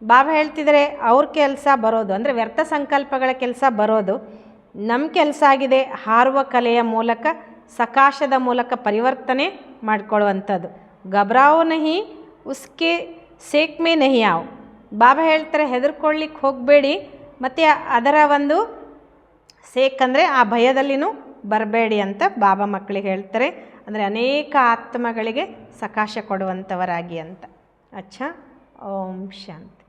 A: ಬಾಬಾ ಹೇಳ್ತಿದ್ದಾರೆ ಅವ್ರ ಕೆಲಸ ಬರೋದು ಅಂದರೆ ವ್ಯರ್ಥ ಸಂಕಲ್ಪಗಳ ಕೆಲಸ ಬರೋದು, ನಮ್ಮ ಕೆಲಸ ಆಗಿದೆ ಹಾರುವ ಕಲೆಯ ಮೂಲಕ ಸಕಾಶದ ಮೂಲಕ ಪರಿವರ್ತನೆ ಮಾಡಿಕೊಳ್ಳುವಂಥದ್ದು. ಗಬ್ರಾವೋ ನಹಿ ಉಸ್ಕೆ ಸೇಕ್ ಮೇ ನಹಿ ಆವ್. ಬಾಬಾ ಹೇಳ್ತಾರೆ ಹೆದರ್ಕೊಳ್ಳಿಕ್ಕೆ ಹೋಗಬೇಡಿ ಮತ್ತು ಅದರ ಒಂದು ಸೇಕ್ ಅಂದರೆ ಆ ಭಯದಲ್ಲಿನೂ ಬರಬೇಡಿ ಅಂತ ಬಾಬಾ ಮಕ್ಕಳಿಗೆ ಹೇಳ್ತಾರೆ. ಅಂದರೆ ಅನೇಕ ಆತ್ಮಗಳಿಗೆ ಸಕಾಶ ಕೊಡುವಂಥವರಾಗಿ ಅಂತ. ಅಚ್ಚಾ. ಓಂ ಶಾಂತಿ.